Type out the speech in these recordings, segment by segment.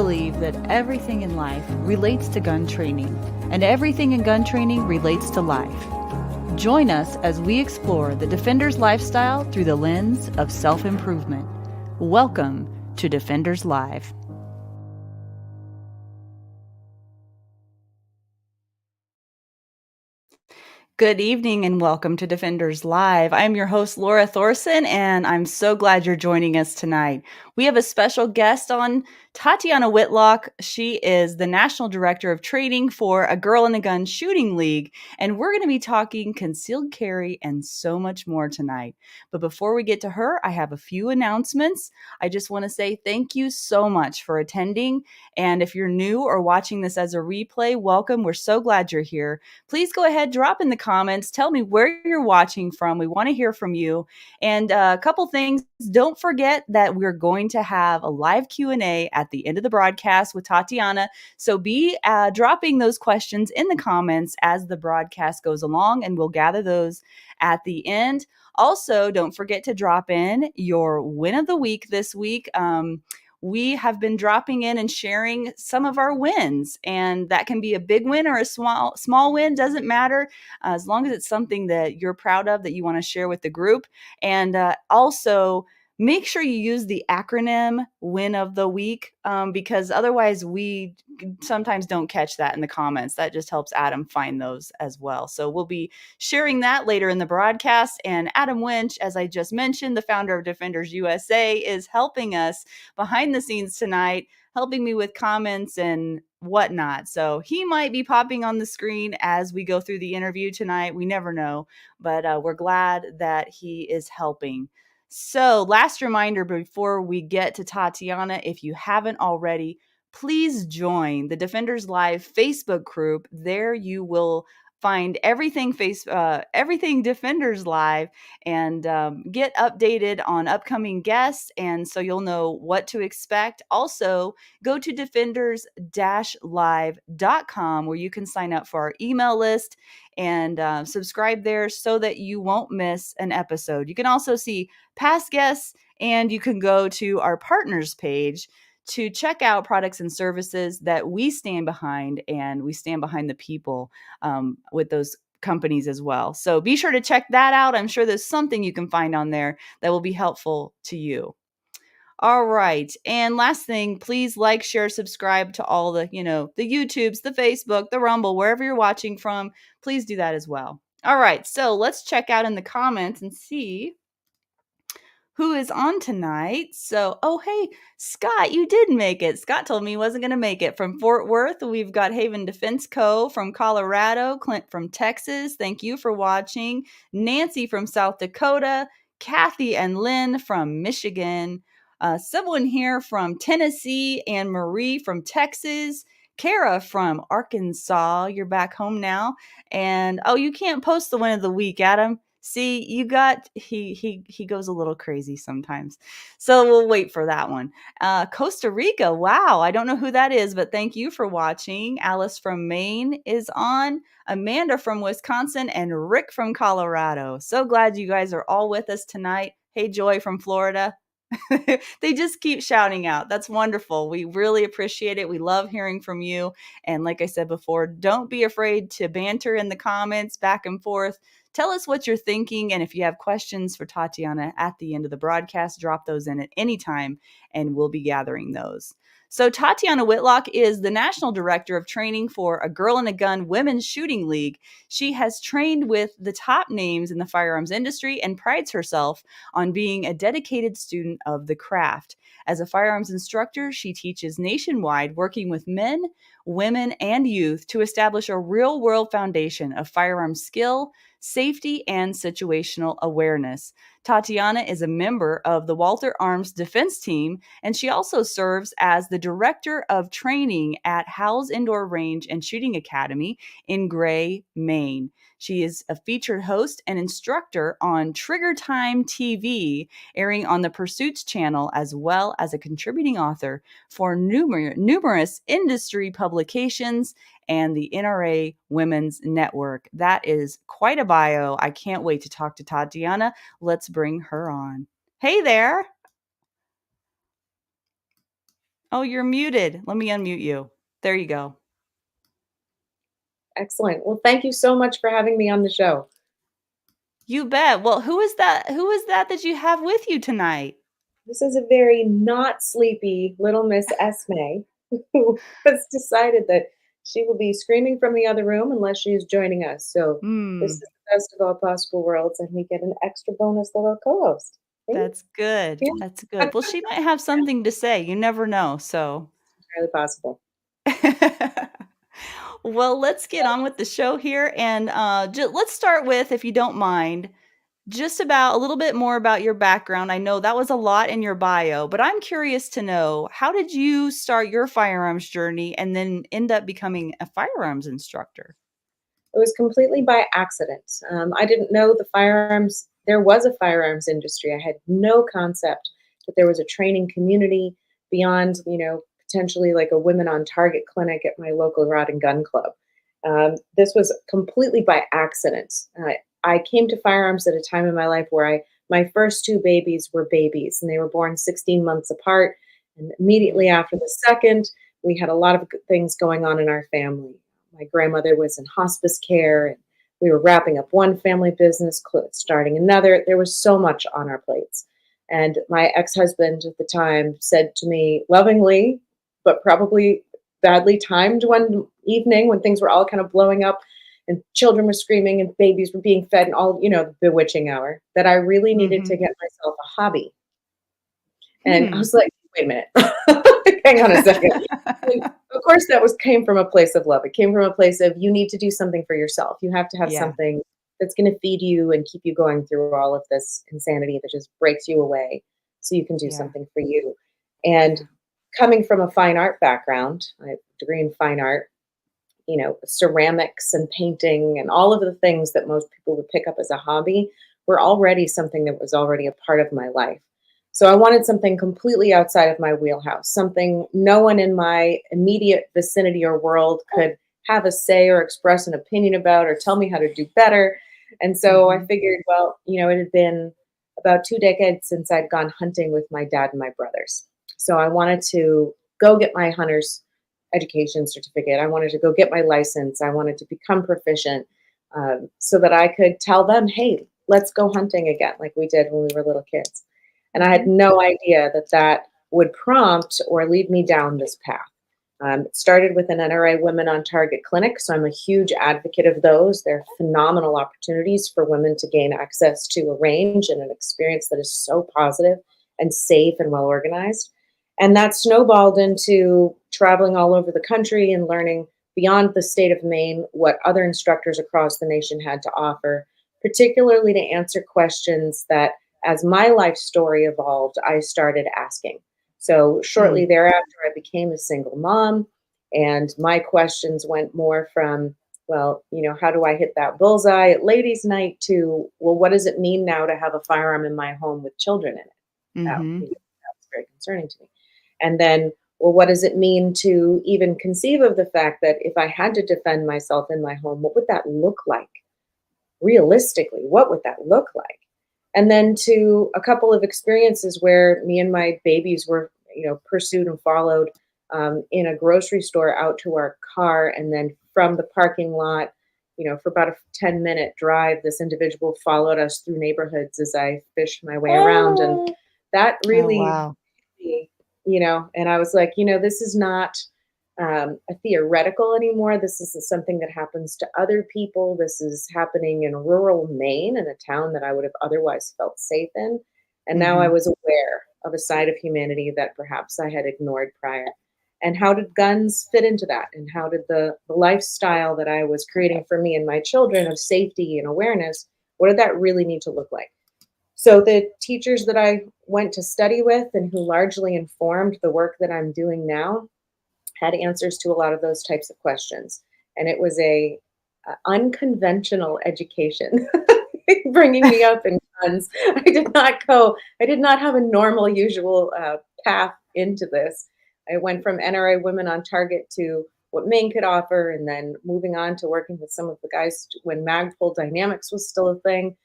believe that everything in life relates to gun training, and everything in gun training relates to life. Join us as we explore the Defender's lifestyle through the lens of self-improvement. Welcome to Defenders Live. Good evening and welcome to Defenders Live. I'm your host, Laura Thorson, and I'm so glad you're joining us tonight. We have a special guest on, Tatiana Whitlock. She is the National Director of Training for a Girl in a Gun Shooting League, and we're going to be talking concealed carry and so much more tonight. But before we get to her, I have a few announcements. I just want to say thank you so much for attending, and if you're new or watching this as a replay, welcome. We're so glad you're here. Please go ahead, drop in the comments. Tell me where you're watching from. We want to hear from you. And a couple things. Don't forget that we're going to have a live Q&A at the end of the broadcast with Tatiana. So be dropping those questions in the comments as the broadcast goes along, and we'll gather those at the end. Also, don't forget to drop in your win of the week this week. We have been dropping in and sharing some of our wins, and that can be a big win or a small win, doesn't matter, as long as it's something that you're proud of that you want to share with the group. And also make sure you use the acronym win of the week, because otherwise we sometimes don't catch that in the comments. That just helps Adam find those as well. So we'll be sharing that later in the broadcast. And Adam Winch, as I just mentioned, the founder of Defenders USA, is helping us behind the scenes tonight, helping me with comments and whatnot. So he might be popping on the screen as we go through the interview tonight. We never know, but we're glad that he is helping. So last reminder before we get to Tatiana, if you haven't already, please join the Defenders Live Facebook group. There you will find everything everything Defenders Live, and get updated on upcoming guests, and so you'll know what to expect. Also, go to defenders-live.com where you can sign up for our email list and subscribe there so that you won't miss an episode. You can also see past guests, and you can go to our partners page to check out products and services that we stand behind, and we stand behind the people with those companies as well. So be sure to check that out. I'm sure there's something you can find on there that will be helpful to you. All right. And last thing, please like, share, subscribe to all the, the YouTubes, the Facebook, the Rumble, wherever you're watching from. Please do that as well. All right. So let's check out in the comments and see who is on tonight. So, oh, hey, Scott, you did make it. Scott told me he wasn't going to make it. From Fort Worth, we've got Haven Defense Co. from Colorado, Clint from Texas. Thank you for watching. Nancy from South Dakota, Kathy and Lynn from Michigan, someone here from Tennessee, and Marie from Texas, Kara from Arkansas. You're back home now. And, oh, you can't post the win of the week, Adam. See, you got, he goes a little crazy sometimes. So we'll wait for that one. Costa Rica. Wow. I don't know who that is, but thank you for watching. Alice from Maine is on, Amanda from Wisconsin, and Rick from Colorado. So glad you guys are all with us tonight. Hey, Joy from Florida. They just keep shouting out. That's wonderful. We really appreciate it. We love hearing from you. And like I said before, don't be afraid to banter in the comments back and forth. Tell us what you're thinking. And if you have questions for Tatiana at the end of the broadcast, drop those in at any time, and we'll be gathering those. So Tatiana Whitlock is the National Director of Training for a Girl in a Gun Women's Shooting League. She has trained with the top names in the firearms industry and prides herself on being a dedicated student of the craft. As a firearms instructor, she teaches nationwide, working with men, women, and youth to establish a real-world foundation of firearm skill, safety, and situational awareness. Tatiana is a member of the Walther Arms Defense Team, and she also serves as the Director of Training at Howell's Indoor Range and Shooting Academy in Gray, Maine. She is a featured host and instructor on Trigger Time TV, airing on the Pursuits channel, as well as a contributing author for numerous industry publications and the NRA Women's Network. That is quite a bio. I can't wait to talk to Tatiana. Let's bring her on. Hey there. Oh, you're muted. Let me unmute you. There you go. Excellent. Well, thank you so much for having me on the show. You bet. Well, who is that? Who is that you have with you tonight? This is a very not sleepy little Miss Esme who has decided that she will be screaming from the other room unless she is joining us. So this is Hmm, the best of all possible worlds, and we get an extra bonus little co-host. See? that's good. Yeah, That's good. Well, she might have something to say. You never know. So, entirely possible. well, let's get on with the show here, and let's start with, if you don't mind, just about a little bit more about your background. I know that was a lot in your bio, but I'm curious to know, how did you start your firearms journey and then end up becoming a firearms instructor? It was completely by accident. I didn't know there was a firearms industry. I had no concept that there was a training community beyond, potentially like a women on target clinic at my local rod and gun club. This was completely by accident. I came to firearms at a time in my life where my first two babies were babies, and they were born 16 months apart. And immediately after the second, we had a lot of good things going on in our family. My grandmother was in hospice care, and we were wrapping up one family business, starting another. There was so much on our plates. And my ex husband at the time said to me lovingly, but probably badly timed one evening when things were all kind of blowing up and children were screaming and babies were being fed and all, the bewitching hour, that I really needed to Mhm. get myself a hobby. And I Hmm. was like, wait a minute, hang on a second. And of course, came from a place of love. It came from a place of you need to do something for yourself. You have to have Yeah. something that's going to feed you and keep you going through all of this insanity that just breaks you away so you can do Yeah. something for you. And Yeah. coming from a fine art background, I have a degree in fine art, ceramics and painting and all of the things that most people would pick up as a hobby were already something that was already a part of my life. So I wanted something completely outside of my wheelhouse, something no one in my immediate vicinity or world could have a say or express an opinion about or tell me how to do better. And so I Mhm. figured, well, it had been about 2 decades since I'd gone hunting with my dad and my brothers. So I wanted to go get my hunter's education certificate. I wanted to go get my license. I wanted to become proficient so that I could tell them, hey, let's go hunting again, like we did when we were little kids. And I had Mhm. no idea that that would prompt or lead me down this path. It started with an NRA Women on Target clinic, so I'm a huge advocate of those. They're phenomenal opportunities for women to gain access to a range and an experience that is so positive and safe and well organized. And that snowballed into traveling all over the country and learning beyond the state of Maine what other instructors across the nation had to offer, particularly to answer questions that, as my life story evolved, I started asking. So shortly Mm. thereafter, I became a single mom, and my questions went more from, well, how do I hit that bullseye at ladies' night to, well, what does it mean now to have a firearm in my home with children in it? Mhm. That was very concerning to me. And then, well, what does it mean to even conceive of the fact that if I had to defend myself in my home, what would that look like? Realistically, what would that look like? And then to a couple of experiences where me and my babies were, pursued and followed in a grocery store out to our car. And then from the parking lot, for about a 10-minute drive, this individual followed us through neighborhoods as I fished my way around. And that Oh, really, wow. and I was like, this is not a theoretical anymore. This is something that happens to other people. This is happening in rural Maine, in a town that I would have otherwise felt safe in. And now I Mhm. was aware of a side of humanity that perhaps I had ignored prior. And how did guns fit into that? And how did the lifestyle that I was creating for me and my children of safety and awareness, what did that really need to look like? So the teachers that I went to study with and who largely informed the work that I'm doing now had answers to a lot of those types of questions. And it was a unconventional education, bringing me up in guns. I did not have a normal, usual path into this. I went from NRA Women on Target to what Maine could offer, and then moving on to working with some of the guys when Magpul Dynamics was still a thing,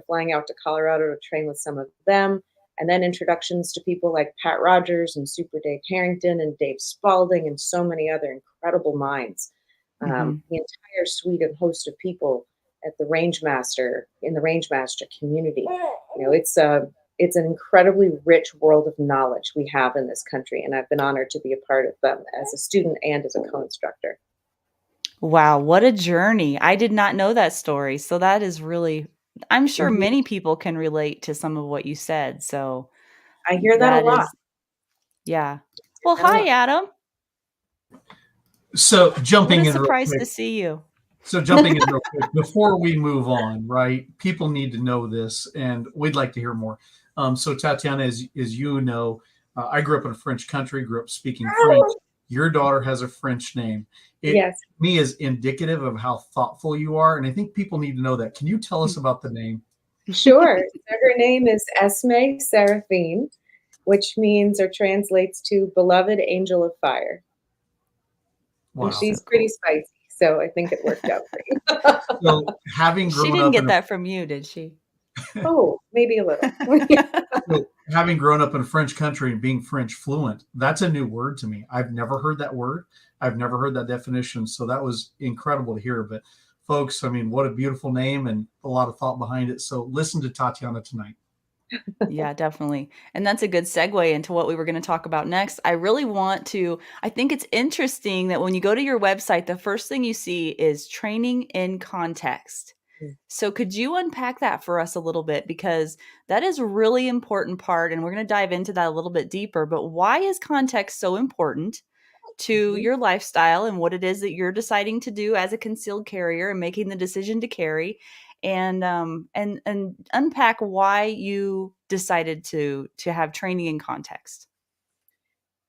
flying out to Colorado to train with some of them. And then introductions to people like Pat Rogers and Super Dave Harrington and Dave Spalding and so many other incredible minds. Mhm. The entire suite and host of people at the Rangemaster in the Rangemaster community. It's an incredibly rich world of knowledge we have in this country, and I've been honored to be a part of them as a student and as a co-instructor. Wow, what a journey. I did not know that story. So that is really I'm sure Mhm. many people can relate to some of what you said. So I hear that a that lot. is yeah. Well, That a hi lot. Adam. So What a jumping in real surprise quick. to see you. So jumping in real quick before we move on, right? People need to know this, and we'd like to hear more. So Tatiana, as you know, I grew up in a French country, grew up speaking French. Your daughter has a French name. It Yes, to me is indicative of how thoughtful you are, and I think people need to know that. Can you tell us about the name? sure. So her name is Esme Seraphine, which means or translates to beloved angel of fire. And Wow. So she's pretty cool. spicy, so I think it worked out great. So having She grown didn't up get in a that from you, did she? Oh, maybe a little. so having grown up in a French country and being French fluent, that's a new word to me. I've never heard that word. I've never heard that definition. So that was incredible to hear. But folks, I mean, what a beautiful name and a lot of thought behind it. So listen to Tatiana tonight. Yeah, definitely. And that's a good segue into what we were going to talk about next. I think it's interesting that when you go to your website, the first thing you see is training in context. So could you unpack that for us a little bit? Because that is a really important part, and we're going to dive into that a little bit deeper. But why is context so important to Mhm. your lifestyle and what it is that you're deciding to do as a concealed carrier and making the decision to carry? And unpack why you decided to have training in context.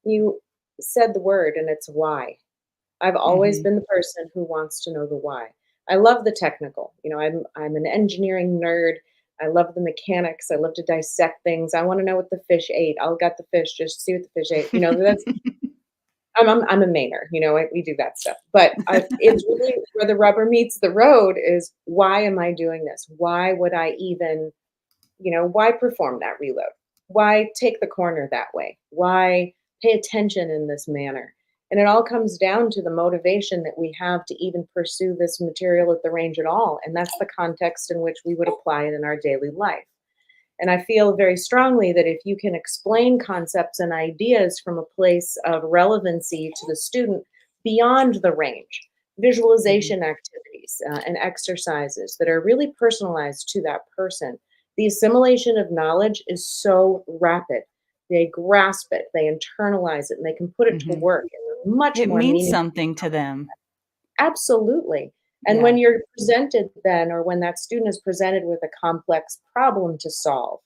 You said the word, and it's why. I've always Mhm. been the person who wants to know the why. I love the technical. I'm an engineering nerd. I love the mechanics. I love to dissect things. I want to know what the fish ate. I'll gut the fish just to see what the fish ate. That's I'm a Mainer. We do that stuff. But it's really where the rubber meets the road is why am I doing this? Why would I even why perform that reload? Why take the corner that way? Why pay attention in this manner? And it all comes down to the motivation that we have to even pursue this material at the range at all. And that's the context in which we would apply it in our daily life. And I feel very strongly that if you can explain concepts and ideas from a place of relevancy to the student beyond the range, Mhm. visualization activities and exercises that are really personalized to that person, the assimilation of knowledge is so rapid. They grasp it, they internalize it, and they can put it to Mhm. work in a much It more means meaningful. something to them. Absolutely. And when Yeah. you're presented then, or when that student is presented with a complex problem to solve,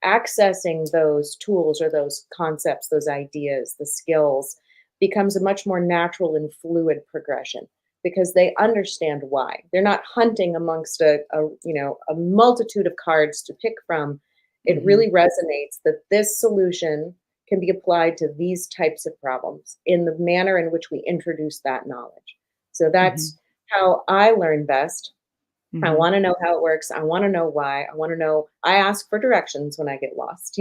accessing those tools or those concepts, those ideas, the skills becomes a much more natural and fluid progression because they understand why. They're not hunting amongst a multitude of cards to pick from. It Mhm. really resonates that this solution can be applied to these types of problems in the manner in which we introduce that knowledge. So Mhm. that's how I learn best. I Mhm. wanna know how it works. I wanna know why. I ask for directions when I get lost,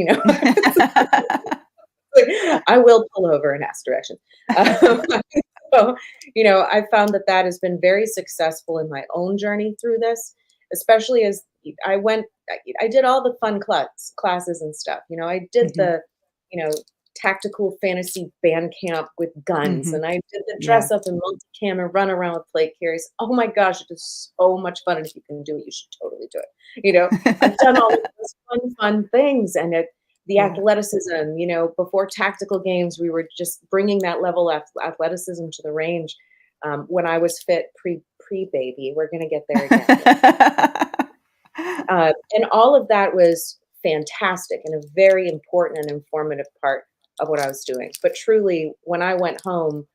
I will pull over and ask directions. Um, so, I found that that has been very successful in my own journey through this, especially as I did all the fun classes and stuff. I did Mhm. the, you know, tactical fantasy band camp with guns, and Mhm. I did the Yeah. dress up in multicam and run around with plate carriers. Oh my gosh, it is so much fun, and if you can do it, you should totally do it. I've done all of those fun things, and the Yeah. athleticism, before tactical games, we were just bringing that level of athleticism to the range. When I was fit pre baby, we're gonna get there again. And all of that was fantastic and a very important and informative part of what I was doing. But truly, when I went home,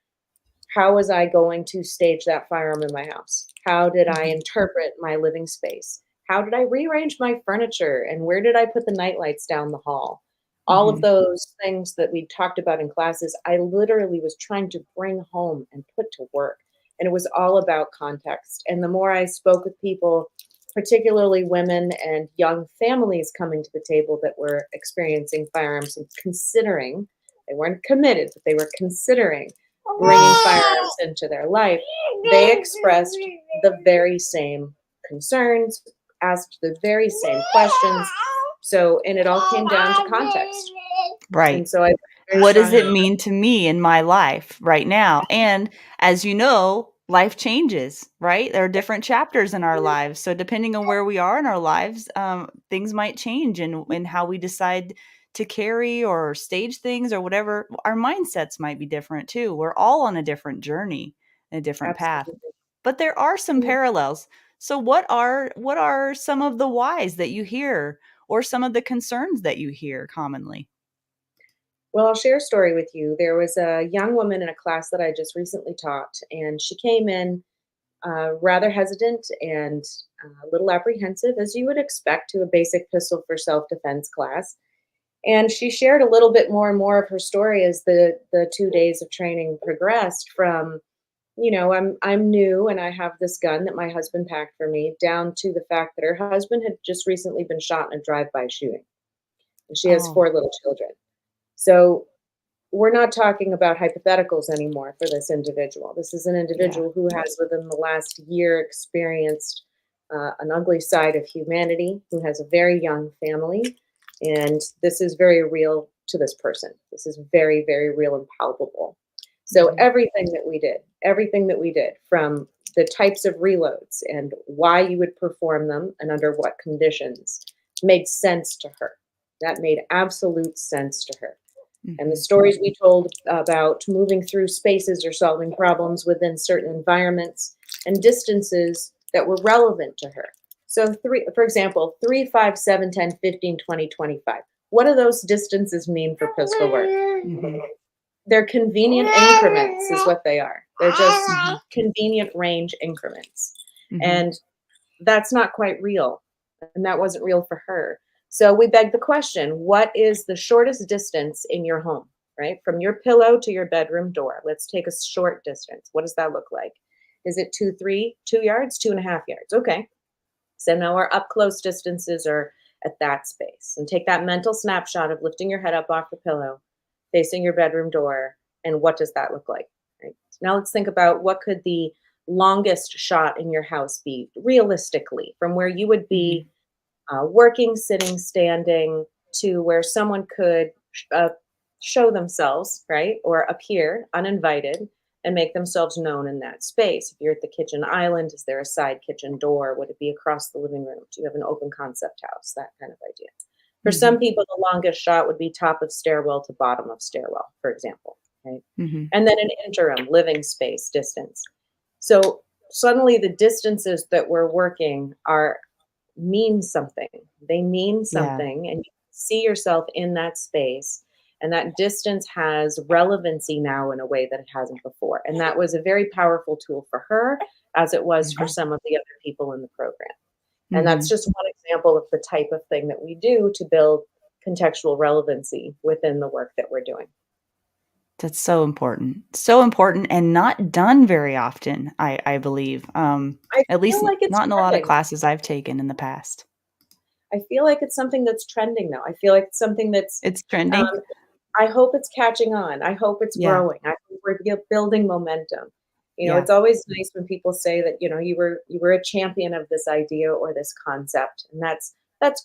how was I going to stage that firearm in my house? How did I Mhm. interpret my living space? How did I rearrange my furniture? And where did I put the night lights down the hall? All of Mhm. those things that we talked about in classes, I literally was trying to bring home and put to work. And it was all about context. And the more I spoke with people particularly women and young families coming to the table that were experiencing firearms and considering, they weren't committed, but they were considering bringing firearms into their life, they expressed the very same concerns, asked the very same questions. So, and it all came down to context. Right. And so I What does it mean to me in my life right now? And as you know, life changes, right? There are different chapters in our lives. So depending on where we are in our lives, things might change in how we decide to carry or stage things or whatever. Our mindsets might be different too. We're all on a different journey, and a different path. Absolutely. But there are some parallels. So what are some of the whys that you hear or some of the concerns that you hear commonly? Well, I'll share a story with you. There was a young woman in a class that I just recently taught, and she came in rather hesitant and a little apprehensive, as you would expect to a basic pistol for self-defense class. And she shared a little bit more and more of her story as the 2 days of training progressed. From, I'm new and I have this gun that my husband packed for me, down to the fact that her husband had just recently been shot in a drive-by shooting, and she has Oh, 4 little children. So we're not talking about hypotheticals anymore for this individual. This is an yeah. individual who has, within the last year, experienced an ugly side of humanity, who has a very young family. And this is very real to this person. This is very, very real and palpable. So Mhm. everything that we did, from the types of reloads and why you would perform them and under what conditions, made sense to her. That made absolute sense to her. And the Mhm. stories we told about moving through spaces or solving problems within certain environments and distances that were relevant to her. So, for example, 3, 5, 7, 10, 15, 20, 25. What do those distances mean for pistol work? Mhm. They're convenient increments, is what they are. They're just Mhm. convenient range increments. Mhm. And that's not quite real. And that wasn't real for her. So we beg the question, what is the shortest distance in your home, right? From your pillow to your bedroom door. Let's take a short distance. What does that look like? Is it 2 yards, 2.5 yards? Okay. So now our up close distances are at that space. And take that mental snapshot of lifting your head up off the pillow, facing your bedroom door, and what does that look like? Right. So now let's think about, what could the longest shot in your house be realistically, from where you would Mhm. be working, sitting, standing, to where someone could uh, show themselves, right, or appear uninvited and make themselves known in that space. If you're at the kitchen island, is there a side kitchen door? Would it be across the living room? Do you have an open concept house? That kind of idea. For some Mhm. people, the longest shot would be top of stairwell to bottom of stairwell, for example, right? Mhm. And then an interim living space distance. So suddenly the distances that we're working are mean something. They mean Yeah. something, and you see yourself in that space. And that distance has relevancy now in a way that it hasn't before. And that was a very powerful tool for her, as it was for Mhm. some of the other people in the program. And that's Mhm. just one example of the type of thing that we do to build contextual relevancy within the work that we're doing. That's so important. So important and not done very often, I believe. I At least feel like it's not in a lot of trending. classes I've taken in the past. I feel like it's something that's trending now. I feel like it's something that's It's um, trending? I hope it's catching on. I hope it's Yeah. growing. I hope we're building momentum. Yeah. It's always nice when people say that, you were a champion of this idea or this concept, and that's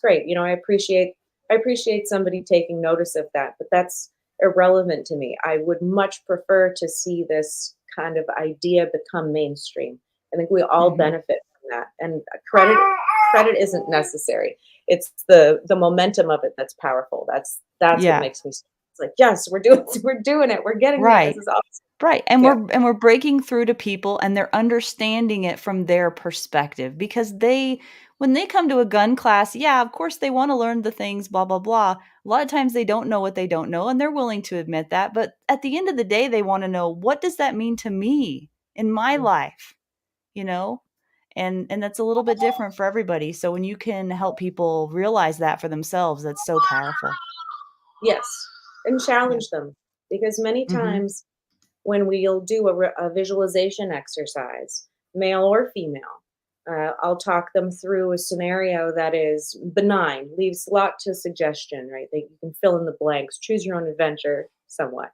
great. I appreciate somebody taking notice of that, but that's irrelevant to me. I would much prefer to see this kind of idea become mainstream. I think we all Mhm. benefit from that, and credit isn't necessary. It's the momentum of it that's powerful. That's what Yeah. makes me. It's like, yes, we're doing it. We're getting there. This Right. is awesome. Right, and Yeah. we're breaking through to people, and they're understanding it from their perspective because they when they come to a gun class, yeah, of course, they wanna learn the things, blah, blah, blah. A lot of times, they don't know what they don't know, and they're willing to admit that, but at the end of the day, they wanna know, "What does that mean to me in my Mm. life?" You know? And that's a little bit different for everybody, so when you can help people realize that for themselves, that's so powerful. Yes, and Yeah. challenge them, because many Mhm. times when we'll do a visualization exercise, male or female, I'll talk them through a scenario that is benign, leaves a lot to suggestion, right? That you can fill in the blanks, choose your own adventure somewhat.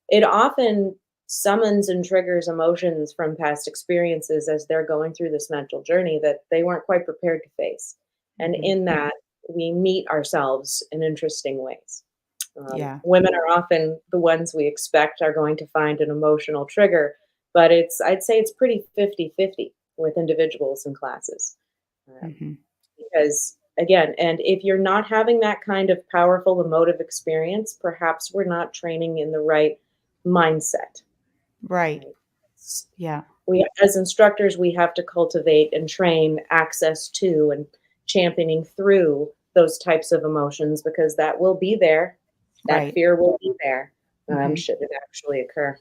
It often summons and triggers emotions from past experiences as they're going through this mental journey that they weren't quite prepared to face. And Mhm. in that, we meet ourselves in interesting ways. Yeah. Women are often the ones we expect are going to find an emotional trigger, but I'd say it's pretty 50-50 with individuals and classes. Um, Mhm. because again, and if you're not having that kind of powerful emotive experience, perhaps we're not training in the right mindset. Right. Right? Yeah. We, as instructors, we have to cultivate and train access to and championing through those types of emotions because that will be there. That Right. fear will be there Mhm. should it actually occur.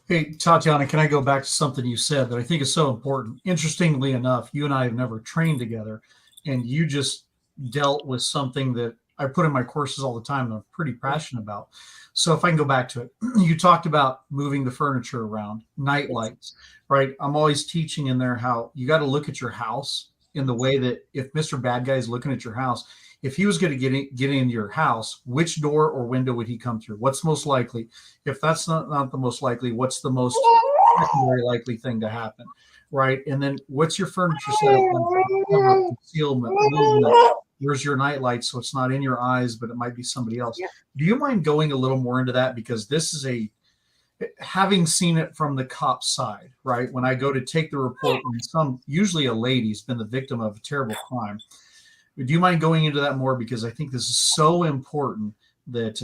Hey, Tatiana, can I go back to something you said that I think is so important? Interestingly enough, you and I have never trained together, and you just dealt with something that I put in my courses all the time and I'm pretty passionate about. So if I can go back to it, you talked about moving the furniture around, night Yes. lights, right? I'm always teaching in there how you got to look at your house in the way that if Mr. Bad Guy is looking at your house, if he was going to get into your house, which door or window would he come through? What's most likely? If that's not the most likely, what's the most secondary likely thing to happen, right? And then what's your furniture setup like for cover, concealment, movement? Where's your night light so it's not in your eyes, but it might be somebody else? Yeah. Do you mind going a little more into that? Because this is having seen it from the cop side, right? When I go to take the report, when usually a lady's been the victim of a terrible crime. Do you mind going into that more? Because I think this is so important that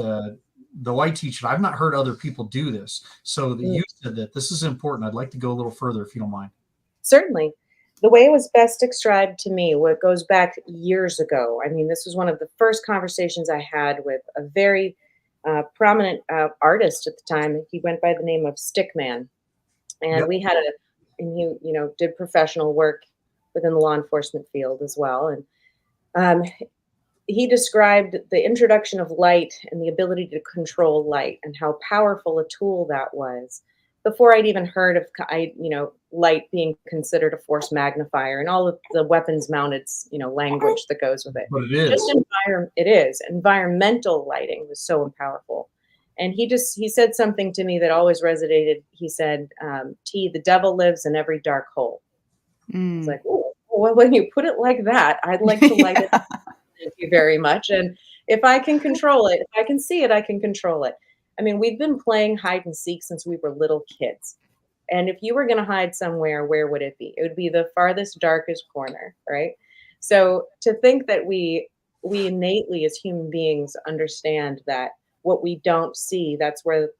though I teach it, I've not heard other people do this. So that Mm, you said that this is important. I'd like to go a little further if you don't mind. certainly. The way it was best described to me, what goes back years ago, I mean, this was one of the first conversations I had with a very prominent artist at the time. He went by the name of Stickman. And Yep. we had and he, did professional work within the law enforcement field as well. And um, he described the introduction of light and the ability to control light and how powerful a tool that was before I'd even heard of light being considered a force magnifier and all of the weapons mounted language that goes with it. But it Just is. it is environmental lighting was so powerful. And he said something to me that always resonated. He said, T, the devil lives in every dark hole. I was Mm. like, oh, well, when you put it like that, I'd like to light it. Yeah. Thank you very much. And if I can control it, if I can see it, I can control it. I mean, we've been playing hide and seek since we were little kids. And if you were going to hide somewhere, where would it be? It would be the farthest, darkest corner, right? So to think that we innately as human beings understand that what we don't see, that's where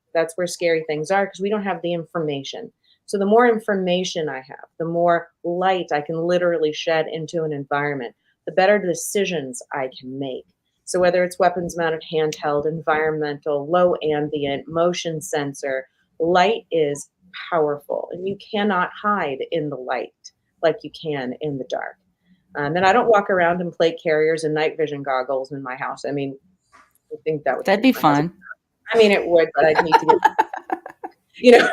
scary things are because we don't have the information. So the more information I have, the more light I can literally shed into an environment, the better decisions I can make. So whether it's weapons mounted, handheld, environmental, low ambient, motion sensor, light is powerful and you cannot hide in the light like you can in the dark. And I don't walk around in plate carriers and night vision goggles in my house. I mean, I think that would That'd freak be my husband. fun. I mean, it would, but I'd need to get, you know,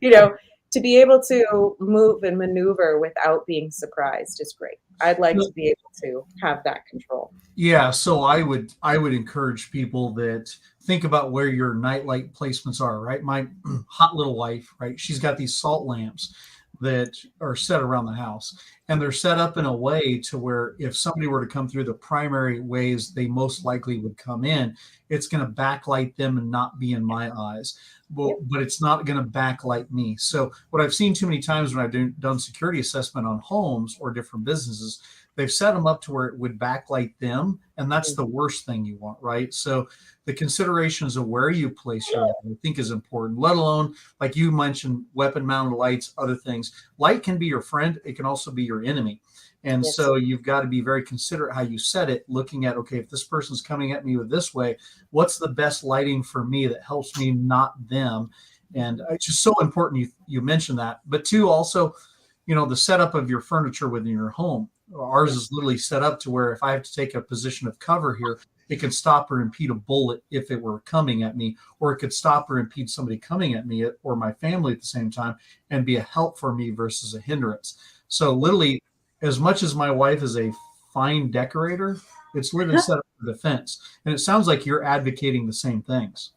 you know, to be able to move and maneuver without being surprised is great. I'd like to be able to have that control. Yeah, so I would encourage people that think about where your nightlight placements are, right? My hot little wife, right? She's got these salt lamps that are set around the house, and they're set up in a way to where if somebody were to come through the primary ways they most likely would come in, it's going to backlight them and not be in my eyes. Yep. But it's not going to backlight me. So what I've seen too many times when I've done security assessment on homes or different businesses, they've set them up to where it would backlight them, and that's the Mhm. worst thing you want, right? So the considerations of where you place your light, I think, is important, let alone, like you mentioned, weapon mounted lights, other things. Light can be your friend, it can also be your enemy. And Yes. so you've got to be very considerate how you set it, looking at, okay, if this person's coming at me with this way, what's the best lighting for me that helps me, not them? And it's just so important you mentioned that. But two, also, the setup of your furniture within your home. Ours is Yes. literally set up to where if I have to take a position of cover here, It could stop or impede a bullet if it were coming at me, or it could stop or impede somebody coming at me or my family at the same time and be a help for me versus a hindrance. So literally, as much as my wife is a fine decorator, it's literally set up for defense. And it sounds like you're advocating the same things.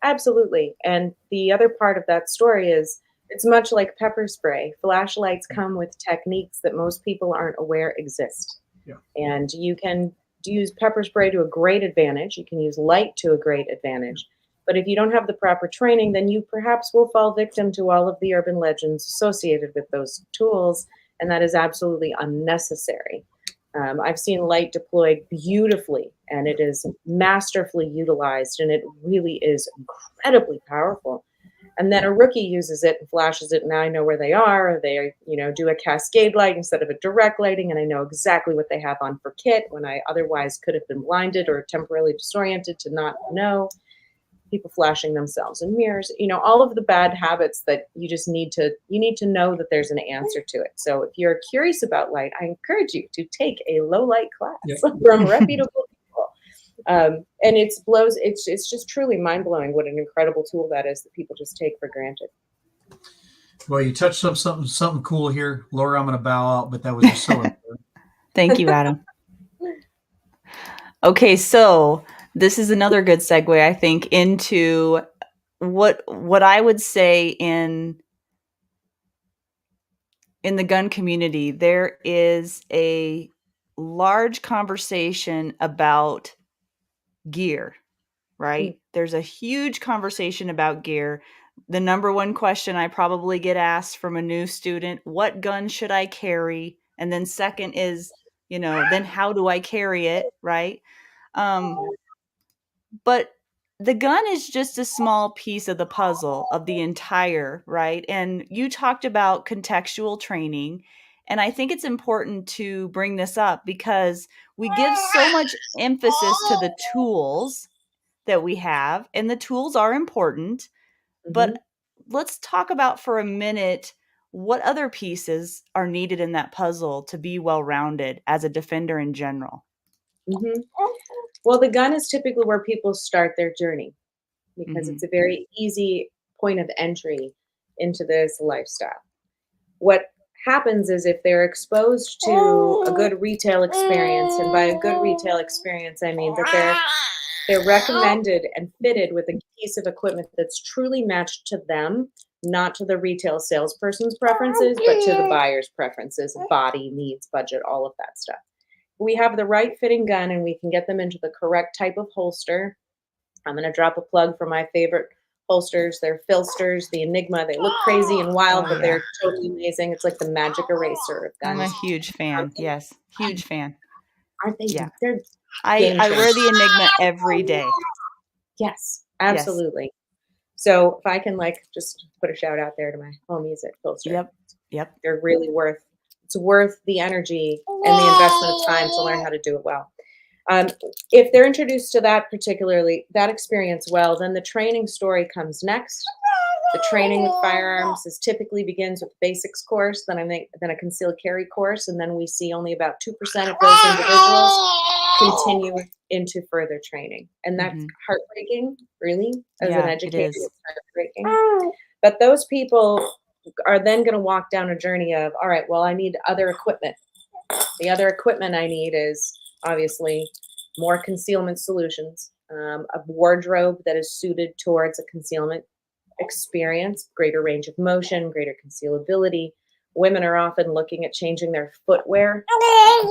Absolutely. And the other part of that story is it's much like pepper spray. Flashlights come with techniques that most people aren't aware exist. Yeah. And you can use pepper spray to a great advantage. You can use light to a great advantage. But if you don't have the proper training, then you perhaps will fall victim to all of the urban legends associated with those tools. And that is absolutely unnecessary. I've seen light deployed beautifully, and it is masterfully utilized, and it really is incredibly powerful. And then a rookie uses it and flashes it, and now I know where they are. Or they, do a cascade light instead of a direct lighting, and I know exactly what they have on for kit when I otherwise could have been blinded or temporarily disoriented to not know. People flashing themselves in mirrors, all of the bad habits that you need to know that there's an answer to it. So if you're curious about light, I encourage you to take a low light class from reputable people. And it's just truly mind blowing what an incredible tool that is that people just take for granted. Well, you touched on something cool here, Laura. I'm going to bow out, but that was just so important. Thank you, Adam. Okay, so this is another good segue, I think, into what I would say in the gun community. There is a large conversation about gear, right? There's a huge conversation about gear. The number one question I probably get asked from a new student, what gun should I carry? And then second is, then how do I carry it, right? But the gun is just a small piece of the puzzle of the entire, right? And you talked about contextual training. And I think it's important to bring this up because we give so much emphasis to the tools that we have, and the tools are important. But let's talk about for a minute what other pieces are needed in that puzzle to be well-rounded as a defender in general. Well, the gun is typically where people start their journey because it's a very easy point of entry into this lifestyle. What happens is if they're exposed to a good retail experience, and by a good retail experience, I mean that they're recommended and fitted with a piece of equipment that's truly matched to them, not to the retail salesperson's preferences, but to the buyer's preferences, body, needs, budget, all of that stuff. We have the right fitting gun and we can get them into the correct type of holster. I'm going to drop a plug for my favorite holsters. They're Filsters, the Enigma. They look crazy and wild, but they're totally amazing. It's like the magic eraser of guns. I'm a huge fan. Yes, huge fan. Aren't they? Yeah. They're I wear the Enigma every day. Yes, absolutely. Yes. So if I can just put a shout out there to my homies at Filster. Yep. They're really it's worth the energy and the investment of time to learn how to do it well. If they're introduced to that experience well, then the training story comes next. The training with firearms typically begins with basics course, then a concealed carry course, and then we see only about 2% of those individuals continue into further training. And that's heartbreaking, really, as an educator. It's heartbreaking. But those people are then going to walk down a journey of, all right, well, I need other equipment. The other equipment I need is obviously more concealment solutions, a wardrobe that is suited towards a concealment experience, greater range of motion, greater concealability. Women are often looking at changing their footwear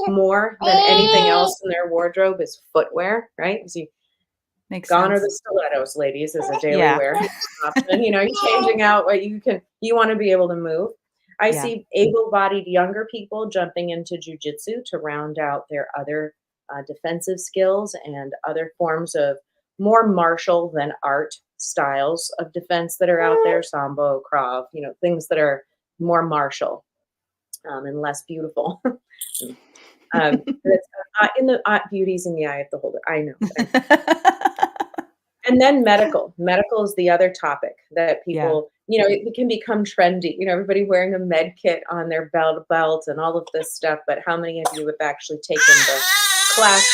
more than anything else in their wardrobe is footwear, right? Makes Gone sense. are the stilettos, ladies, as a daily wear option. You're changing out what you want to be able to move. I see able-bodied younger people jumping into jujitsu to round out their other defensive skills and other forms of more martial than art styles of defense that are out there, Sambo, Krav, things that are more martial and less beautiful. Beauty's in the eye of the beholder. I know. And then medical. Medical is the other topic that people, it can become trendy. Everybody wearing a med kit on their belt and all of this stuff. But how many of you have actually taken the class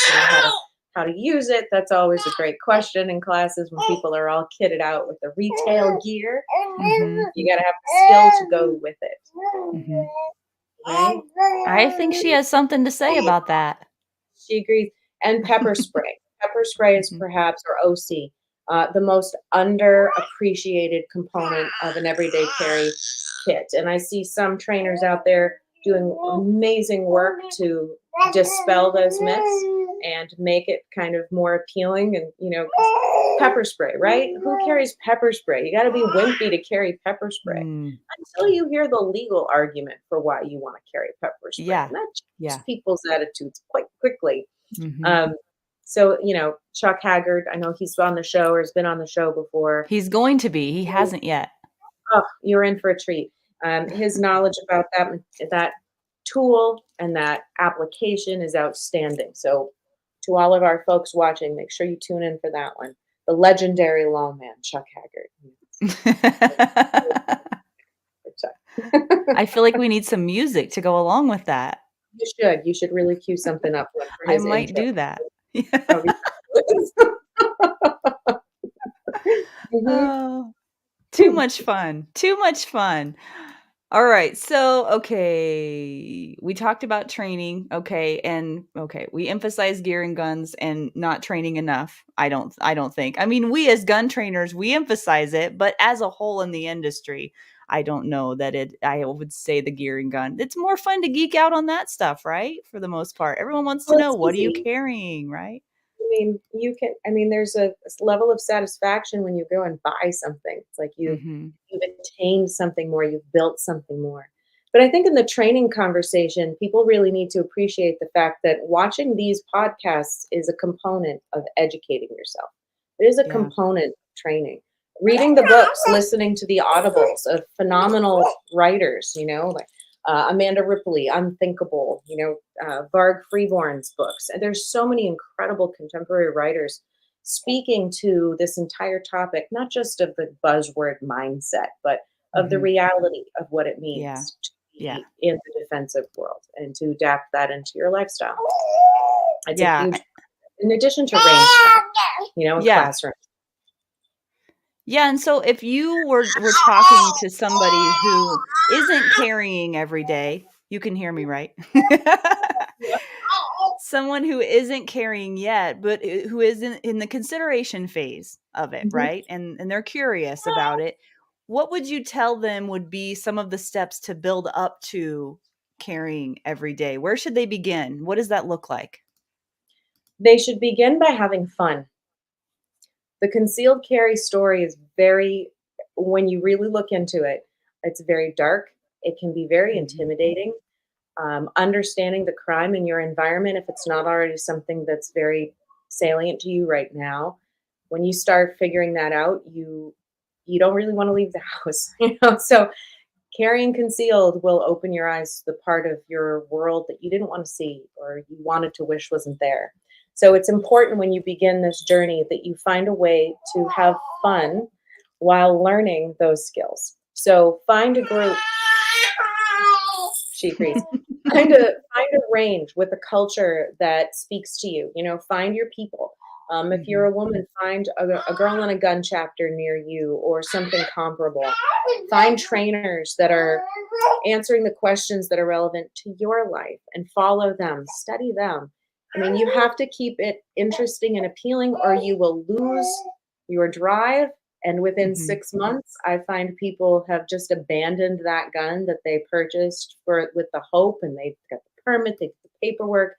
how to use it. That's always a great question in classes when people are all kitted out with the retail gear. Mm-hmm. You got to have the skill to go with it. Mm-hmm. Right? I think she has something to say about that. She agrees. And pepper spray. Pepper spray is Mhm. perhaps, or OC, the most underappreciated component of an everyday carry kit. And I see some trainers out there doing amazing work to dispel those myths and make it kind of more appealing. And, pepper spray, right? Who carries pepper spray? You got to be wimpy to carry pepper spray Mm. until you hear the legal argument for why you want to carry pepper spray. Yeah. And that changes Yeah. people's attitudes quite quickly. Mm-hmm. So, Chuck Haggard, I know he's on the show or has been on the show before. He's going to be. He hasn't yet. Oh, you're in for a treat. His knowledge about that tool and that application is outstanding. So, to all of our folks watching, make sure you tune in for that one. The legendary lawman, Chuck Haggard. I feel like we need some music to go along with that. You should. You should really cue something up for I his might intro. do that. That would be fabulous. Oh, too much fun. Too much fun. All right. So, okay, we talked about training. Okay, we emphasize gear and guns and not training enough. I don't think. I mean, we as gun trainers, we emphasize it, but as a whole in the industry, I don't know that I would say the gear and gun. It's more fun to geek out on that stuff, right? For the most part. Everyone wants to Well, know, it's what are you easy. carrying, right? There's a level of satisfaction when you go and buy something. It's like Mhm. you've attained something more, you've built something more. But I think in the training conversation, people really need to appreciate the fact that watching these podcasts is a component of educating yourself. It is a Yeah. component of training. Reading the books, listening to the audibles of phenomenal writers, like Amanda Ripley, Unthinkable, Varg Freeborn's books. And there's so many incredible contemporary writers speaking to this entire topic, not just of the buzzword mindset, but of the Mhm. reality of what it Yeah. means to Yeah. be in the defensive world and to adapt that into your lifestyle. It's a Yeah. huge, in addition to range time, in Yeah. classrooms. Yeah, and so if you were talking to somebody who isn't carrying every day, you can hear me, right? Someone who isn't carrying yet, but who is in the consideration phase of it, Mhm. right? And they're curious about it. What would you tell them would be some of the steps to build up to carrying every day? Where should they begin? What does that look like? They should begin by having fun. The concealed carry story is when you really look into it, it's very dark. It can be very Mhm. intimidating. Understanding the crime in your environment, if it's not already something that's very salient to you right now, when you start figuring that out, you don't really want to leave the house. So carrying concealed will open your eyes to the part of your world that you didn't want to see or you wanted to wish wasn't there. So it's important when you begin this journey that you find a way to have fun while learning those skills. So find a group. She agrees. Find a range with a culture that speaks to you. Find your people. If you're Mhm. a woman, find a girl in a gun chapter near you or something comparable. Find trainers that are answering the questions that are relevant to your life and follow them, study them. I mean, you have to keep it interesting and appealing, or you will lose your drive. And within Mhm. 6 months, I find people have just abandoned that gun that they purchased with the hope, and they got the permit, they did the paperwork.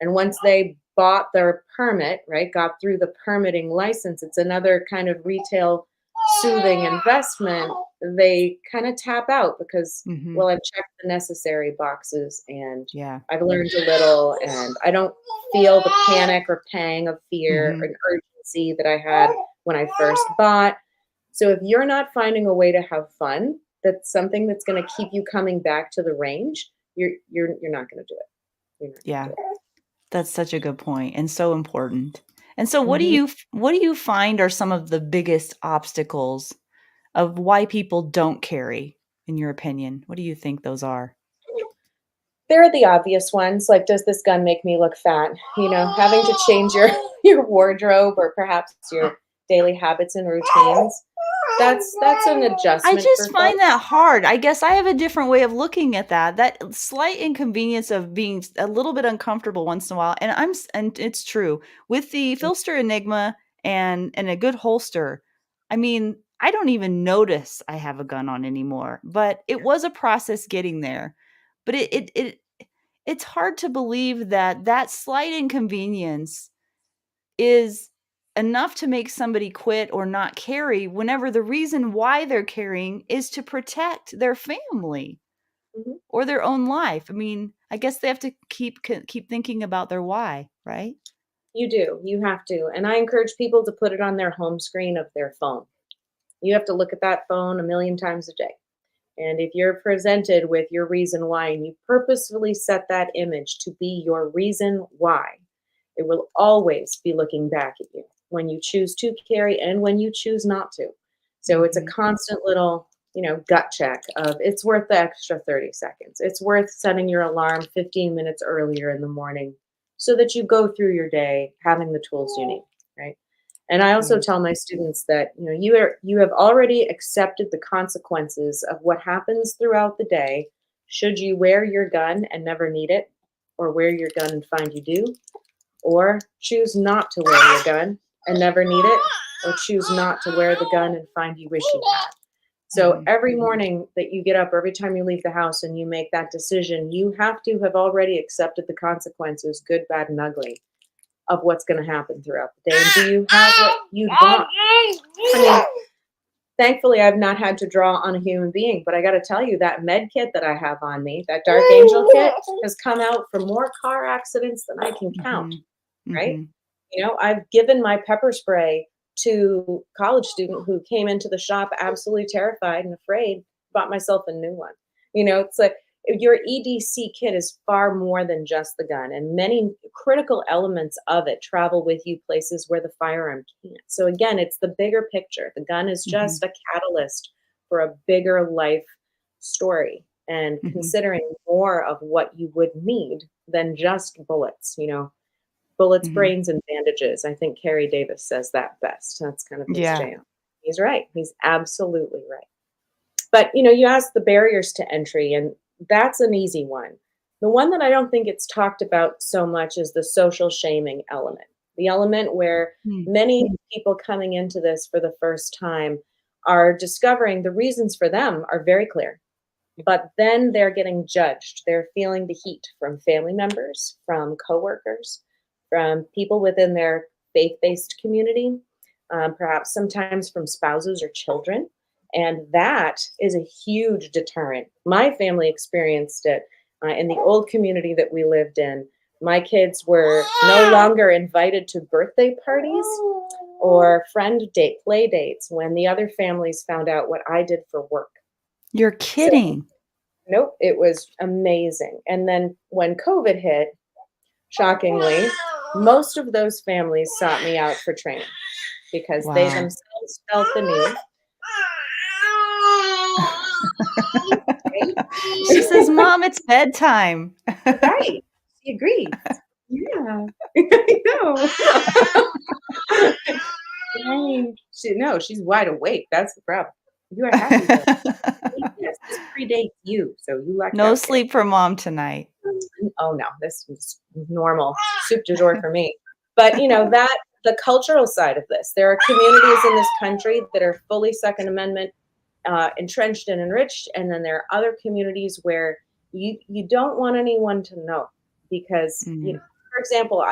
And once they bought their permit, right, got through the permitting license, it's another kind of retail soothing investment. They kind of tap out because, Mhm. well, I've checked the necessary boxes and Yeah. I've learned a little, and I don't feel the panic or pang of fear Mhm. and urgency that I had when I first bought. So if you're not finding a way to have fun, that's something that's going to keep you coming back to the range. You're not going to do it. You're not going to Yeah. do it. That's such a good point and so important. And so Mhm. what do you find are some of the biggest obstacles of why people don't carry, in your opinion? What do you think those are? There are the obvious ones, like, does this gun make me look fat? Having to change your your wardrobe or perhaps your daily habits and routines. That's an adjustment. I just for find folks. that hard. I guess I have a different way of looking at that. That slight inconvenience of being a little bit uncomfortable once in a while. And it's true. With the Filster Enigma and a good holster, I mean, I don't even notice I have a gun on anymore. But it was a process getting there. But it's hard to believe that that slight inconvenience is enough to make somebody quit or not carry whenever the reason why they're carrying is to protect their family Mhm. or their own life. I mean, I guess they have to keep thinking about their why, right? You do. You have to. And I encourage people to put it on their home screen of their phone. You have to look at that phone a million times a day. And if you're presented with your reason why and you purposefully set that image to be your reason why, it will always be looking back at you when you choose to carry and when you choose not to. So it's a Mhm. constant little, gut check of it's worth the extra 30 seconds. It's worth setting your alarm 15 minutes earlier in the morning so that you go through your day having the tools you need, right? And I also Yeah. tell my students that you have already accepted the consequences of what happens throughout the day should you wear your gun and never need it, or wear your gun and find you do, or choose not to wear your gun and never need it, or choose not to wear the gun and find you wish you had. So Mhm. every morning that you get up, every time you leave the house and you make that decision, you have to have already accepted the consequences, good, bad, and ugly, of what's going to happen throughout the day. And do you have what you want? I mean, thankfully, I've not had to draw on a human being, but I got to tell you that med kit that I have on me, that Dark Angel kit, has come out for more car accidents than I can count, Mhm. right? Mhm. I've given my pepper spray to a college student who came into the shop absolutely terrified and afraid, bought myself a new one. It's like your EDC kit is far more than just the gun, and many critical elements of it travel with you places where the firearm can't. So again, it's the bigger picture. The gun is just Mhm. a catalyst for a bigger life story, and Mhm. considering more of what you would need than just bullets. Bullets, Mhm. brains, and bandages. I think Kerry Davis says that best. That's kind of his Yeah. jam. He's right. He's absolutely right. But you asked the barriers to entry, and that's an easy one. The one that I don't think it's talked about so much is the social shaming element. The element where Mm. many people coming into this for the first time are discovering the reasons for them are very clear. But then they're getting judged. They're feeling the heat from family members, from coworkers, from people within their faith-based community, perhaps sometimes from spouses or children. And that is a huge deterrent. My family experienced it in the old community that we lived in. My kids were no longer invited to birthday parties or play dates when the other families found out what I did for work. You're So kidding. nope, it was amazing. And then when COVID hit, shockingly, most of those families sought me out for training because they Wow. themselves felt the need. She says, "Mom, it's bedtime." Right. She agrees. Yeah. I know. I mean, she's wide awake. That's the problem. You are happy though. Yes, this predates you, so you lucked No out there. sleep for mom tonight. Oh no, this is normal soup du jour for me. But that the cultural side of this, there are communities in this country that are fully Second Amendment entrenched and enriched, and then there are other communities where you don't want anyone to know because Mm. for example,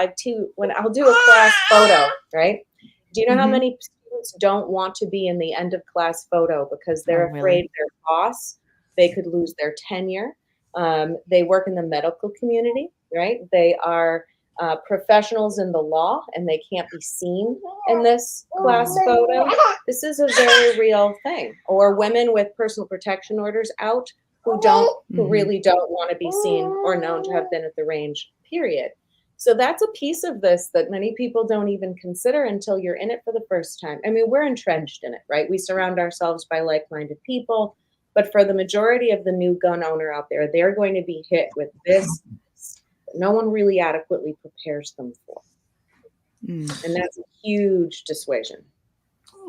when I'll do a class photo, right? Do you know how Mhm. many students don't want to be in the end of class photo because Oh, they're really? afraid their boss, they could lose their tenure. They work in the medical community, right? They are professionals in the law and they can't be seen in this class photo. This is a very real thing. Or women with personal protection orders out who Mhm. really don't want to be seen or known to have been at the range, period. So that's a piece of this that many people don't even consider until you're in it for the first time. I mean, we're entrenched in it, right? We surround ourselves by like-minded people. But for the majority of the new gun owner out there, they're going to be hit with this that no one really adequately prepares them for. And that's a huge dissuasion.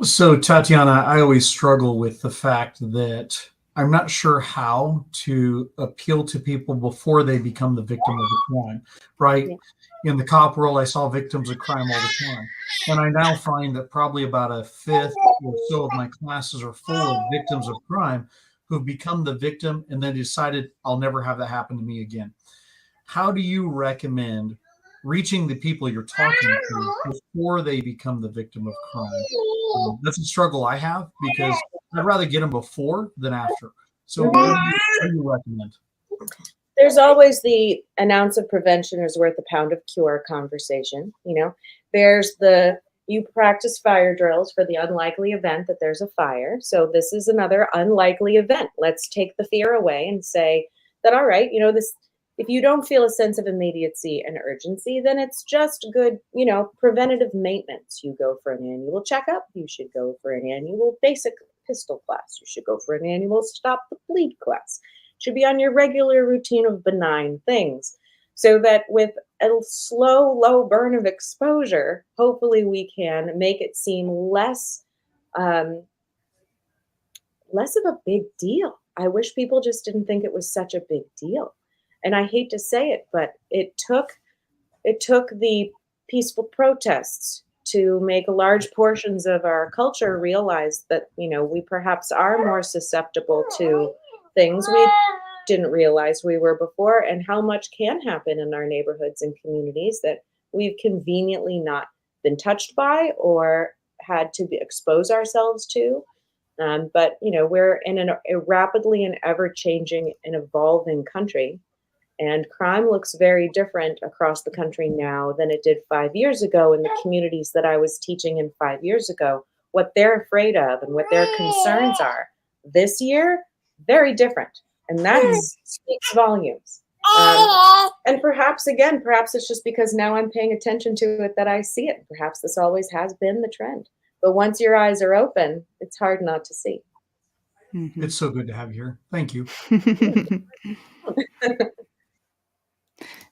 So, Tatiana, I always struggle with the fact that I'm not sure how to appeal to people before they become the victim of the crime, right? Yeah. In the cop world, I saw victims of crime all the time. And I now find that probably about a fifth or so of my classes are full of victims of crime who've become the victim and then decided, I'll never have that happen to me again. How do you recommend reaching the people you're talking to before they become the victim of crime? That's a struggle I have because I'd rather get them before than after. So what do you recommend? There's always the an ounce of prevention is worth a pound of cure conversation. There's the you practice fire drills for the unlikely event that there's a fire. So this is another unlikely event. Let's take the fear away and say that, all right, this, if you don't feel a sense of immediacy and urgency, then it's just good, preventative maintenance. You go for an annual checkup. You should go for an annual basic pistol class. You should go for an annual stop the bleed class. Should be on your regular routine of benign things, so that with a slow, low burn of exposure, hopefully we can make it seem less less of a big deal. I wish people just didn't think it was such a big deal. And I hate to say it, but it took the peaceful protests to make large portions of our culture realize that, we perhaps are more susceptible to things we didn't realize we were before, and how much can happen in our neighborhoods and communities that we've conveniently not been touched by or had to expose ourselves to. But we're in a rapidly and ever-changing and evolving country, and crime looks very different across the country now than it did 5 years ago in the communities that I was teaching in 5 years ago. What they're afraid of and what their concerns are this year, very different. And that speaks volumes. And perhaps it's just because now I'm paying attention to it that I see it. Perhaps this always has been the trend. But once your eyes are open, it's hard not to see. It's so good to have you here. Thank you.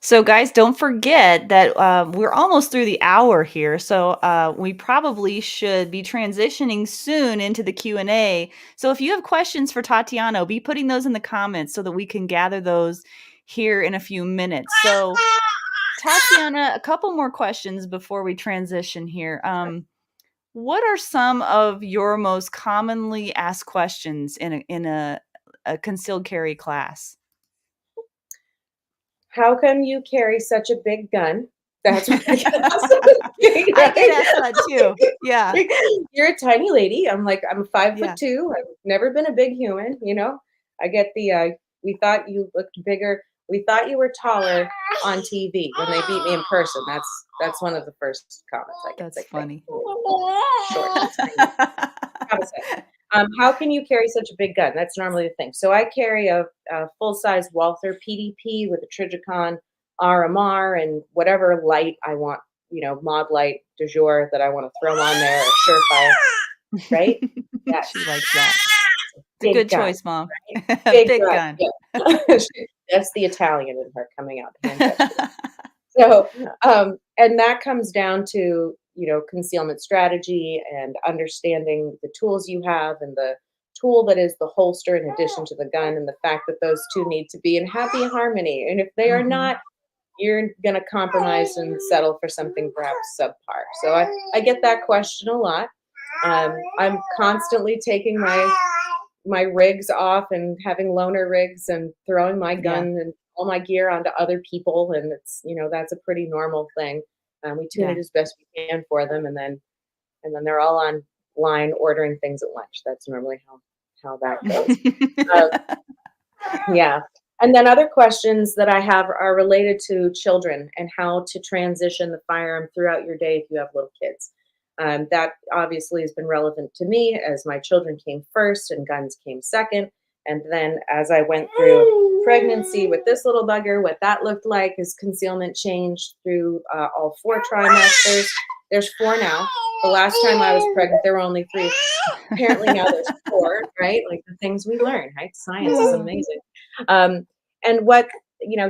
So, guys, don't forget that we're almost through the hour here. So we probably should be transitioning soon into the Q&A. So if you have questions for Tatiana, be putting those in the comments so that we can gather those here in a few minutes. So, Tatiana, a couple more questions before we transition here. What are some of your most commonly asked questions in a concealed carry class? How come you carry such a big gun? That's what I get asked. I get asked that too. Yeah. You're a tiny lady. I'm 5'2". Yeah. I've never been a big human, I get the we thought you looked bigger. We thought you were taller on TV when they beat me in person. That's one of the first comments I get. That's funny. Short. Gotta say. How can you carry such a big gun? That's normally the thing. So I carry a full-size Walther PDP with a Trijicon RMR and whatever light I want, mod light du jour that I want to throw on there, or Surefire, right? Yes. She likes that. It's a good gun, choice, Mom. Right? Big gun. Yeah. That's the Italian in her coming out. So, and that comes down to, concealment strategy and understanding the tools you have and the tool that is the holster in addition to the gun, and the fact that those two need to be in happy harmony. And if they are not, you're going to compromise and settle for something perhaps subpar. So I get that question a lot. I'm constantly taking my rigs off and having loaner rigs and throwing my gun and all my gear onto other people, and it's that's a pretty normal thing. We tune it as best we can for them, and then they're all online ordering things at lunch. That's normally how that goes. Yeah. And then other questions that I have are related to children and how to transition the firearm throughout your day if you have little kids. That obviously has been relevant to me as my children came first and guns came second. And then as I went through pregnancy with this little bugger, what that looked like is concealment changed through all 4 trimesters. There's 4 now. The last time I was pregnant, there were only 3. Apparently now there's 4, right? Like the things we learn, right? Science is amazing. And what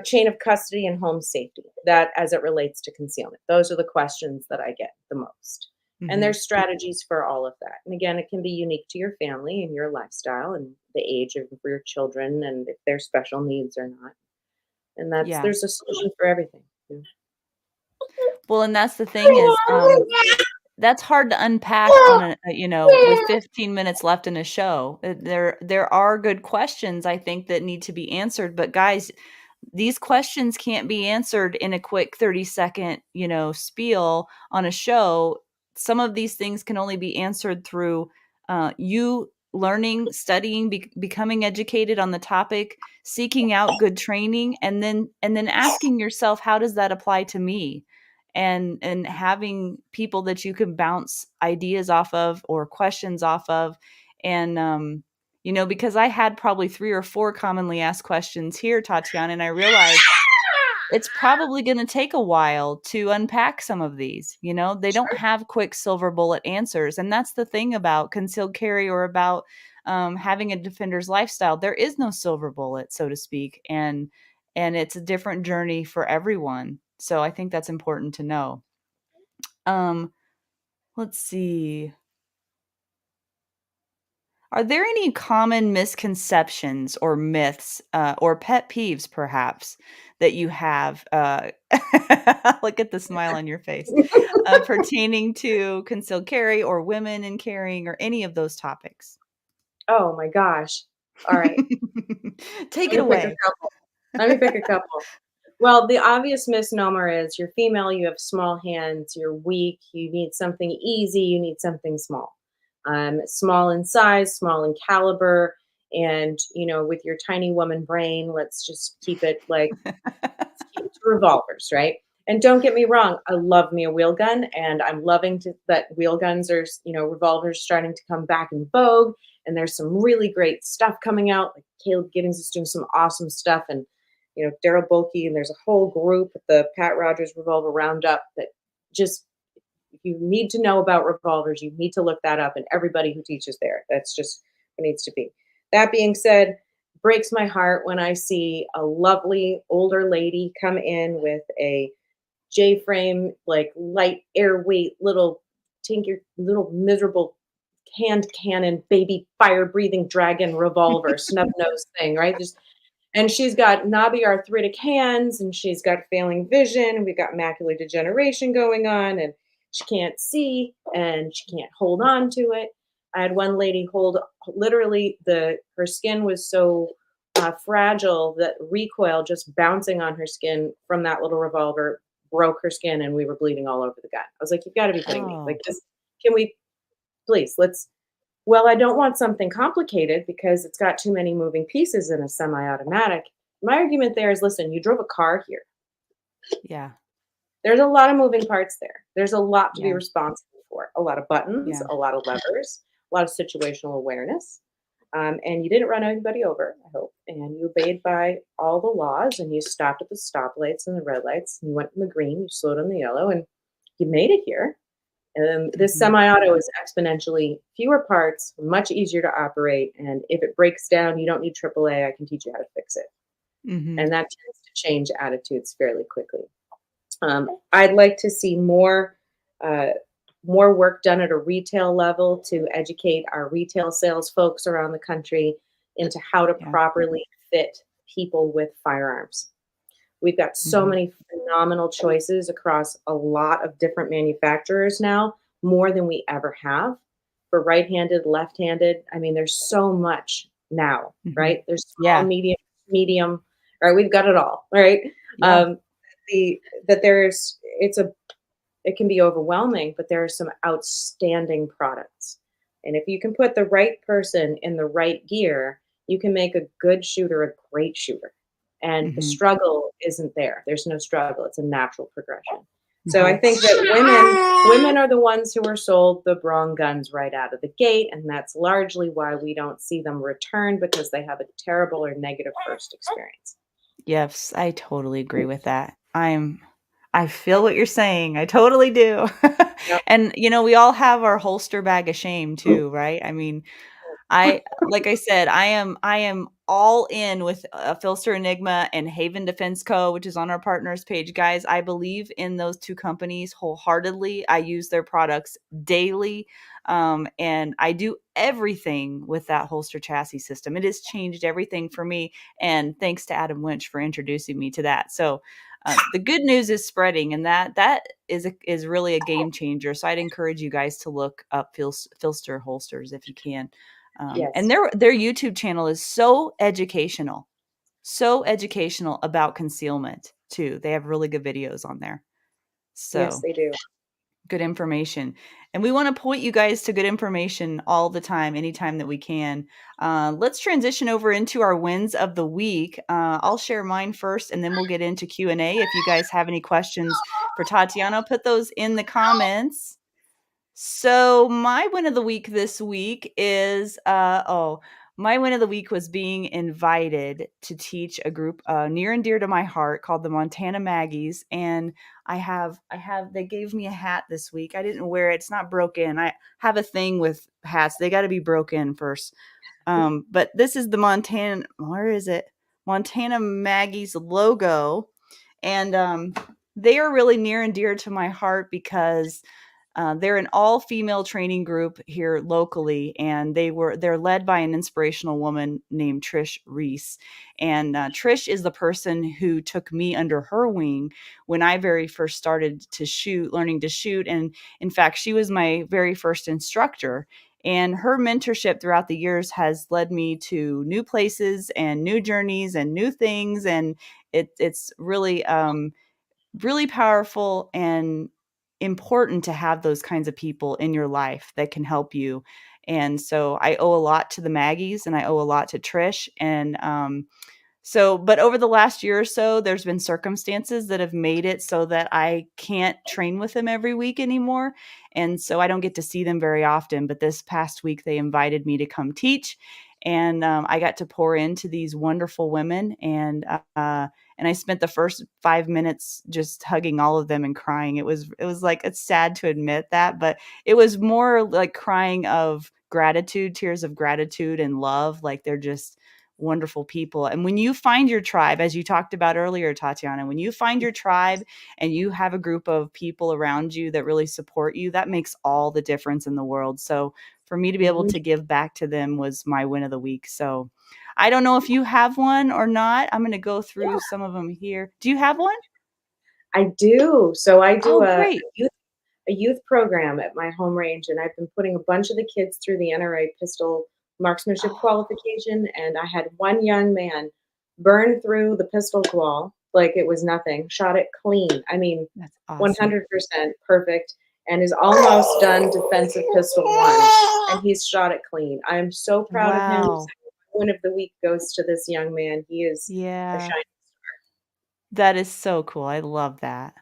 chain of custody and home safety, that as it relates to concealment. Those are the questions that I get the most. And Mhm. there's strategies for all of that. And again, it can be unique to your family and your lifestyle and the age of your children and if there's special needs or not. And Yeah. there's a solution for everything. Yeah. Well, and that's the thing is, that's hard to unpack on with 15 minutes left in a show. There are good questions, I think, that need to be answered, but guys, these questions can't be answered in a quick 30-second, spiel on a show. Some of these things can only be answered through you learning, studying, becoming educated on the topic, seeking out good training, and then asking yourself, how does that apply to me? And having people that you can bounce ideas off of or questions off of. And because I had probably 3 or 4 commonly asked questions here, Tatiana, and I realized it's probably going to take a while to unpack some of these. They don't have quick silver bullet answers. And that's the thing about concealed carry or about having a defender's lifestyle. There is no silver bullet, so to speak. And it's a different journey for everyone. So I think that's important to know. Let's see. Are there any common misconceptions or myths or pet peeves, perhaps, that you have? Look at the smile on your face, pertaining to concealed carry or women in carrying or any of those topics. Oh my gosh. All right. Take Let it me pick a away. couple. Let me pick a couple. Well, the obvious misnomer is you're female, you have small hands, you're weak, you need something easy, you need something small. Small in size, small in caliber, and with your tiny woman brain, let's just keep it to revolvers, right? And don't get me wrong, I love me a wheel gun, and I'm loving that wheel guns are, revolvers starting to come back in vogue, and there's some really great stuff coming out. Like Caleb Giddings is doing some awesome stuff, and Daryl Bulkey, and there's a whole group at the Pat Rogers Revolver Roundup that just, if you need to know about revolvers, you need to look that up, and everybody who teaches there. That's just what it needs to be. That being said, breaks my heart when I see a lovely older lady come in with a J-frame, like light, airweight, little tinker, little miserable hand cannon, baby fire breathing dragon revolver, snub nose thing, right? And she's got knobby arthritic hands and she's got failing vision. And we've got macular degeneration going on and she can't see and she can't hold on to it. I had one lady hold literally her skin was so fragile that recoil just bouncing on her skin from that little revolver broke her skin and we were bleeding all over the gun. I was like, you've got to be kidding me. Like, can we please well, I don't want something complicated because it's got too many moving pieces in a semi-automatic. My argument there is, listen, you drove a car here. Yeah. There's a lot of moving parts there. There's a lot to be Yeah. responsible for. A lot of buttons, Yeah. a lot of levers, a lot of situational awareness. And you didn't run anybody over, I hope. And you obeyed by all the laws and you stopped at the stoplights and the red lights. And you went in the green, you slowed on the yellow, and you made it here. And this Mhm. semi-auto is exponentially fewer parts, much easier to operate. And if it breaks down, you don't need AAA. I can teach you how to fix it. Mhm. And that tends to change attitudes fairly quickly. I'd like to see more work done at a retail level to educate our retail sales folks around the country into how to Yeah. properly fit people with firearms. We've got so Mhm. many phenomenal choices across a lot of different manufacturers now, more than we ever have. For right-handed, left-handed, I mean, there's so much now, Mhm. right? There's small, Yeah. medium, right? We've got it all, right? Yeah. It can be overwhelming, but there are some outstanding products. And if you can put the right person in the right gear, you can make a good shooter a great shooter. And the Mhm. struggle isn't there. There's no struggle. It's a natural progression. So I Mhm. think that women are the ones who are sold the wrong guns right out of the gate, and that's largely why we don't see them return because they have a terrible or negative first experience. Yes, I totally agree with that. I feel what you're saying. I totally do. Yep. And we all have our holster bag of shame too, right? I mean, like I said, I am all in with Filster Enigma and Haven Defense Co., which is on our partners page. Guys, I believe in those two companies wholeheartedly. I use their products daily, and I do everything with that holster chassis system. It has changed everything for me, and thanks to Adam Winch for introducing me to that. So the good news is spreading, and that is really a game changer. So I'd encourage you guys to look up Filster holsters if you can. And Yes. their YouTube channel is so educational about concealment too. They have really good videos on there. Yes, So they do. good information. And we want to point you guys to good information all the time, anytime that we can. Let's transition over into our wins of the week. I'll share mine first, and then we'll get into Q&A. If you guys have any questions for Tatiana, put those in the comments. So my win of the week this week is my win of the week was being invited to teach a group near and dear to my heart called the Montana Maggies, and they gave me a hat this week. I didn't wear it. It's not broken. I have a thing with hats. They got to be broken first. But this is the Montana Maggies logo, and they are really near and dear to my heart because they're an all-female training group here locally, and they're led by an inspirational woman named Trish Reese. And Trish is the person who took me under her wing when I very first started learning to shoot. And in fact, she was my very first instructor. And her mentorship throughout the years has led me to new places and new journeys and new things. And it's really really powerful and important to have those kinds of people in your life that can help you. And so I owe a lot to the Maggies, and I owe a lot to Trish. And but over the last year or so, there's been circumstances that have made it so that I can't train with them every week anymore. And so I don't get to see them very often. But this past week, they invited me to come teach. And I got to pour into these wonderful women. And I spent the first 5 minutes just hugging all of them and crying. It was like, it's sad to admit that, but it was more like crying of gratitude, tears of gratitude and love. Like, they're just wonderful people. And when you find your tribe, as you talked about earlier, Tatiana, when you find your tribe and you have a group of people around you that really support you, that makes all the difference in the world. So for me to be able to give back to them was my win of the week. So I don't know if you have one or not. I'm going to go through some of them here. Do you have one? I do. So I do Oh, a great. youth program at my home range, and I've been putting a bunch of the kids through the NRA pistol marksmanship Oh, qualification, and I had one young man burn through the pistol wall like it was nothing, shot it clean. I mean, that's awesome. 100% perfect, and is almost done defensive pistol one, and he's shot it clean. I am so proud of him. Wow. Win of the week goes to this young man. He is a Yeah. shining. That is so cool. I love that.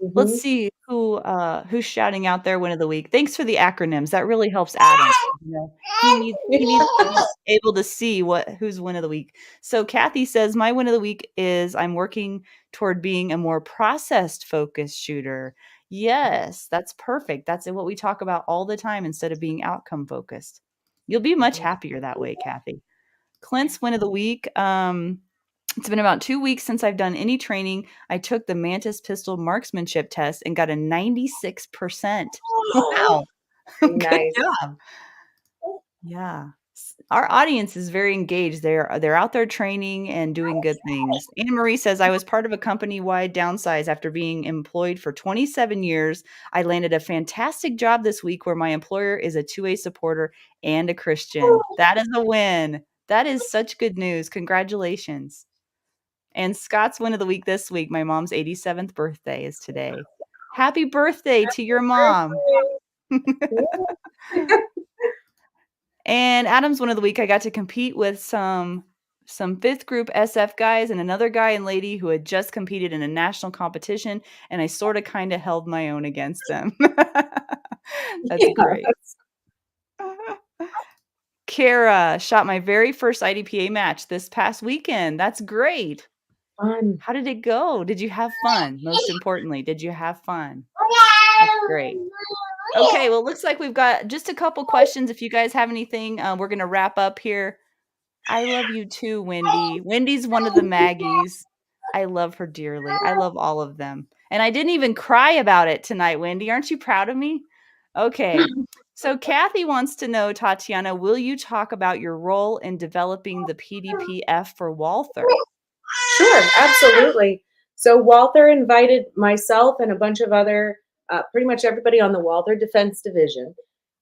Let's Mhm. see who's shouting out their win of the week. Thanks for the acronyms. That really helps Adam. You know, he needs to be able to see who's win of the week. So Kathy says, my win of the week is I'm working toward being a more processed focused shooter. Yes, that's perfect. That's what we talk about all the time instead of being outcome focused. You'll be much happier that way, Kathy. Clint's win of the week. It's been about 2 weeks since I've done any training. I took the Mantis pistol marksmanship test and got a 96%. Wow. Very Good nice. job. Yeah. Our audience is very engaged. They're out there training and doing good things. Anna Marie says, I was part of a company-wide downsize after being employed for 27 years. I landed a fantastic job this week where my employer is a 2A supporter and a Christian. That is a win. That is such good news. Congratulations. And Scott's win of the week this week, my mom's 87th birthday is today. Happy birthday to your mom. And Adam's win of the week, I got to compete with some 5th group SF guys and another guy and lady who had just competed in a national competition, and I sort of kind of held my own against them. That's Yeah, great. that's Kara shot my very first IDPA match this past weekend. That's great. fun. How did it go? Did you have fun? Most importantly, did you have fun? That's great. Okay, well, looks like we've got just a couple questions. If you guys have anything, we're going to wrap up here. I love you too, Wendy. Wendy's one of the Maggies. I love her dearly. I love all of them. And I didn't even cry about it tonight, Wendy. Aren't you proud of me? Okay. So Kathy wants to know, Tatiana, will you talk about your role in developing the PDPF for Walther? Sure, absolutely. So Walther invited myself and a bunch of other, pretty much everybody on the Walther Defense Division,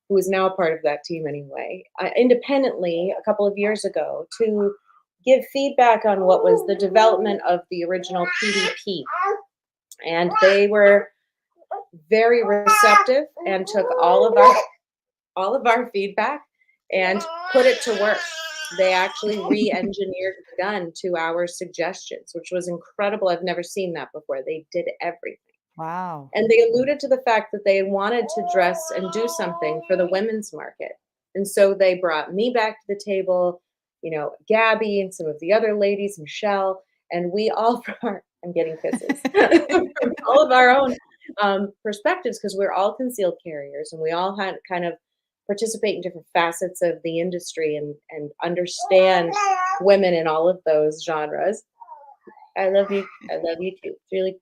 who is now a part of that team anyway, independently a couple of years ago to give feedback on what was the development of the original PDP. And they were very receptive and took all of our feedback and put it to work. They actually re-engineered the gun to our suggestions, which was incredible. I've never seen that before. They did everything. Wow. And they alluded to the fact that they wanted to dress and do something for the women's market. And so they brought me back to the table, Gabby and some of the other ladies, Michelle, and we all I'm getting kisses, from all of our own perspectives, because we're all concealed carriers and we all had kind of participate in different facets of the industry and understand women in all of those genres. I love you. I love you too. It's really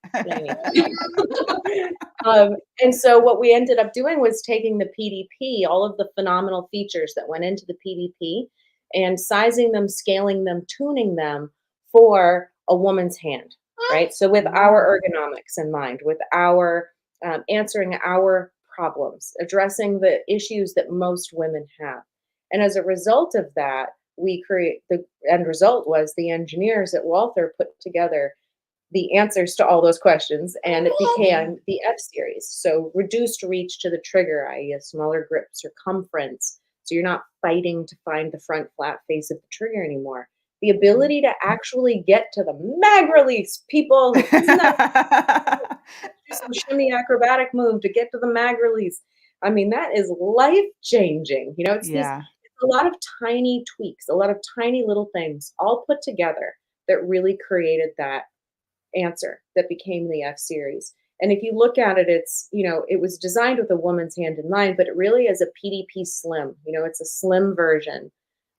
nice. And so what we ended up doing was taking the PDP, all of the phenomenal features that went into the PDP, and sizing them, scaling them, tuning them for a woman's hand, right? So with our ergonomics in mind, with our answering our problems, addressing the issues that most women have. And as a result of that, the end result was the engineers at Walther put together the answers to all those questions, and it became the F series. So reduced reach to the trigger, i.e. a smaller grip circumference. So you're not fighting to find the front flat face of the trigger anymore. The ability to actually get to the mag release, people. Isn't that do some shimmy acrobatic move to get to the mag release? I mean, that is life changing. It's Yeah. a lot of tiny tweaks, a lot of tiny little things all put together that really created that answer that became the F series. And if you look at it, it was designed with a woman's hand in mind, but it really is a PDP slim. It's a slim version,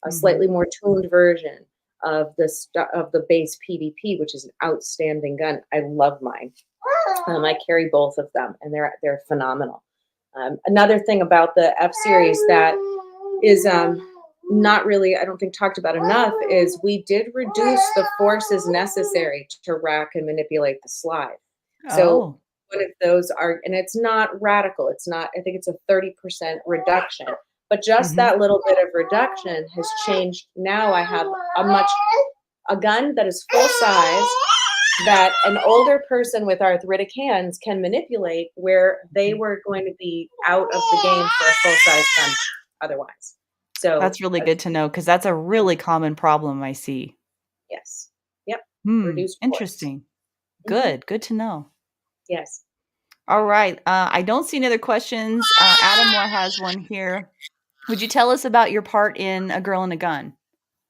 a slightly more tuned version of the base PDP, which is an outstanding gun. I love mine. I carry both of them, and they're phenomenal. Another thing about the F series that is not really, I don't think, talked about enough is we did reduce the forces necessary to rack and manipulate the slide. So Oh. one of those are, and it's not radical. It's not, I think it's a 30% reduction, but just that little bit of reduction has changed. Now I have a gun that is full size that an older person with arthritic hands can manipulate, where they were going to be out of the game for a full size gun otherwise. So That's really good to know, because that's a really common problem I see. yes. Yep. Reduced force. Interesting. Good. Good to know. Yes. All right. I don't see any other questions. Adam Moore has one here. Would you tell us about your part in A Girl and a Gun?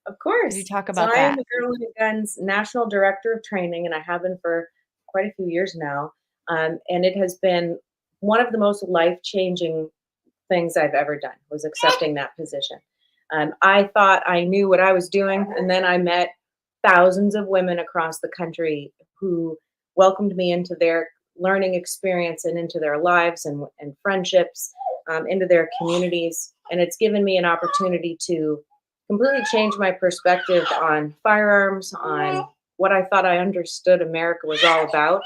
Of Could you course. talk So about I am that? the Girl in the Guns National Director of Training, and I have been for quite a few years now. And it has been one of the most life-changing things I've ever done, was accepting that position. I thought I knew what I was doing, and then I met thousands of women across the country who welcomed me into their learning experience and into their lives and friendships, into their communities. And it's given me an opportunity to completely change my perspective on firearms, on what I thought I understood America was all about,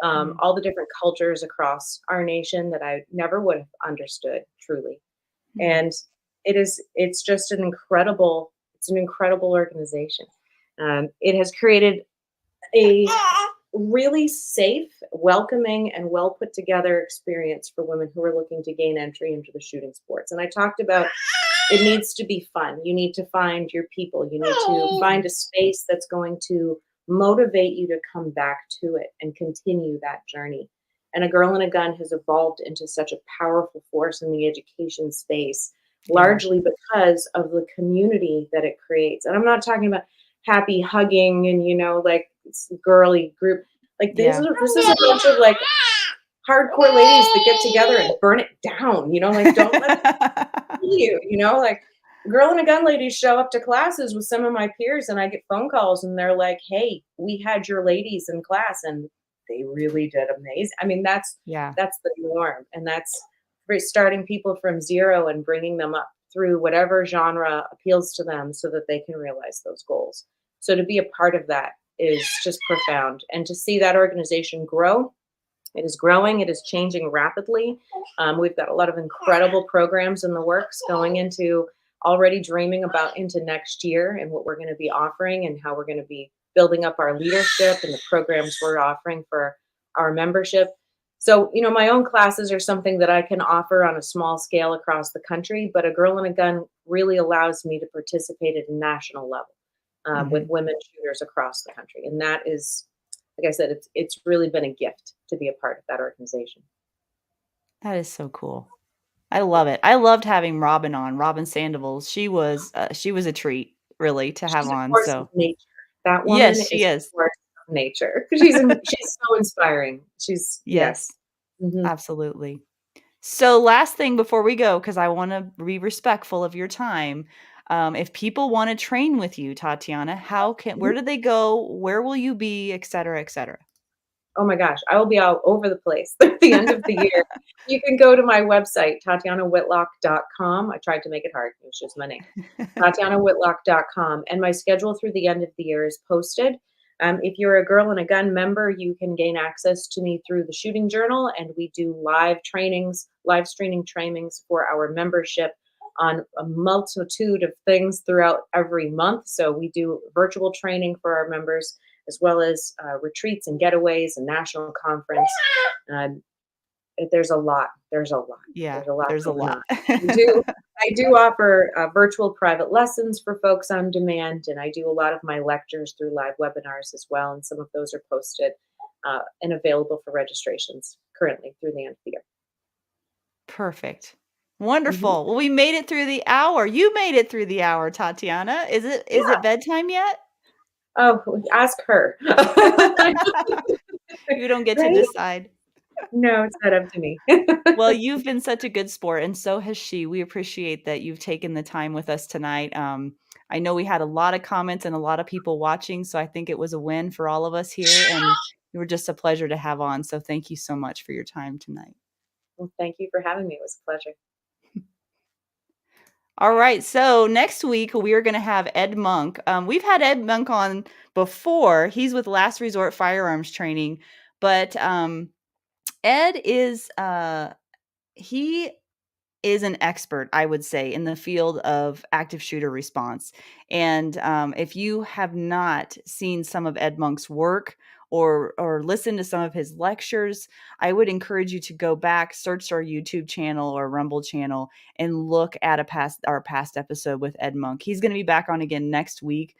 all the different cultures across our nation that I never would have understood truly. And it's just an incredible organization. It has created a really safe, welcoming, and well put together experience for women who are looking to gain entry into the shooting sports. And I talked about it needs to be fun. You need to find your people. You need to find a space that's going to motivate you to come back to it and continue that journey. And A Girl and a Gun has evolved into such a powerful force in the education space, largely because of the community that it creates. And I'm not talking about happy hugging and, like girly group. Like this is a bunch of like hardcore ladies that get together and burn it down, like don't let it kill you, like girl and a gun ladies show up to classes with some of my peers, and I get phone calls and they're like, "Hey, we had your ladies in class and they really did amazing." I mean, Yeah. that's the norm, and that's starting people from zero and bringing them up through whatever genre appeals to them so that they can realize those goals. So to be a part of that is just profound, and to see that organization grow, it is growing, it is changing rapidly. We've got a lot of incredible programs in the works going into, already dreaming about into next year and what we're going to be offering and how we're going to be building up our leadership and the programs we're offering for our membership. So, my own classes are something that I can offer on a small scale across the country, but a Girl and a Gun really allows me to participate at a national level with Mhm. women shooters across the country. And that is, like I said, it's really been a gift to be a part of that organization. That is so cool. I love it. I loved having Robin on, Robin Sandoval's. She was a treat, really, to have She's a on, force of so nature. That woman yes, is she a is. force of nature. She's so inspiring. Yes. Yes, Mhm. absolutely. So last thing before we go, because I wanna be respectful of your time, if people wanna train with you, Tatiana, where Mhm. do they go? Where will you be, et cetera, et cetera? Oh my gosh, I will be all over the place at the end of the year. You can go to my website, TatianaWhitlock.com. I tried to make it hard. It's just my name. TatianaWhitlock.com. And my schedule through the end of the year is posted. If you're a Girl and a Gun member, you can gain access to me through the Shooting Journal, and we do live streaming trainings for our membership on a multitude of things throughout every month. So we do virtual training for our members, as well as retreats and getaways and national conference. Um, there's a lot. There's a lot. Yeah, There's a lot there's a going lot. on. I do. I do offer virtual private lessons for folks on demand, and I do a lot of my lectures through live webinars as well. And some of those are posted and available for registrations currently through the end of the year. Perfect. Mhm. Wonderful. Well, we made it through the hour. You made it through the hour, Tatiana. Is it Yeah. bedtime yet? Oh, ask her. You don't get to Right? decide. No, it's not up to me. Well, you've been such a good sport, and so has she. We appreciate that you've taken the time with us tonight. I know we had a lot of comments and a lot of people watching, so I think it was a win for all of us here, and you were just a pleasure to have on. So thank you so much for your time tonight. Well, thank you for having me. It was a pleasure. All right, so next week we are going to have Ed Monk. We've had Ed Monk on before. He's with Last Resort Firearms Training, but Ed he is an expert, I would say, in the field of active shooter response. And if you have not seen some of Ed Monk's work or listened to some of his lectures, I would encourage you to go back, search our YouTube channel or Rumble channel, and look at our past episode with Ed Monk. He's going to be back on again next week.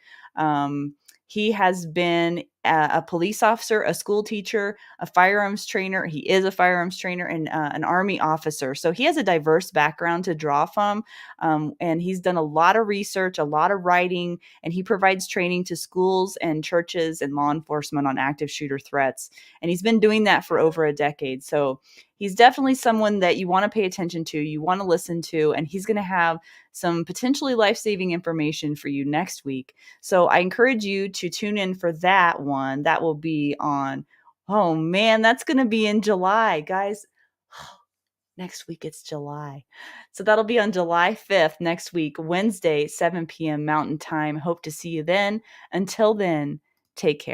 He has been a police officer, a school teacher, a firearms trainer. He is a firearms trainer and an Army officer. So he has a diverse background to draw from. And he's done a lot of research, a lot of writing, and he provides training to schools and churches and law enforcement on active shooter threats. And he's been doing that for over a decade. So he's definitely someone that you want to pay attention to, you want to listen to, and he's going to have some potentially life-saving information for you next week. So I encourage you to tune in for that one. That will be on, oh man, that's going to be in July, guys. Next week it's July. So that'll be on July 5th next week, Wednesday, 7 p.m. Mountain Time. Hope to see you then. Until then, take care.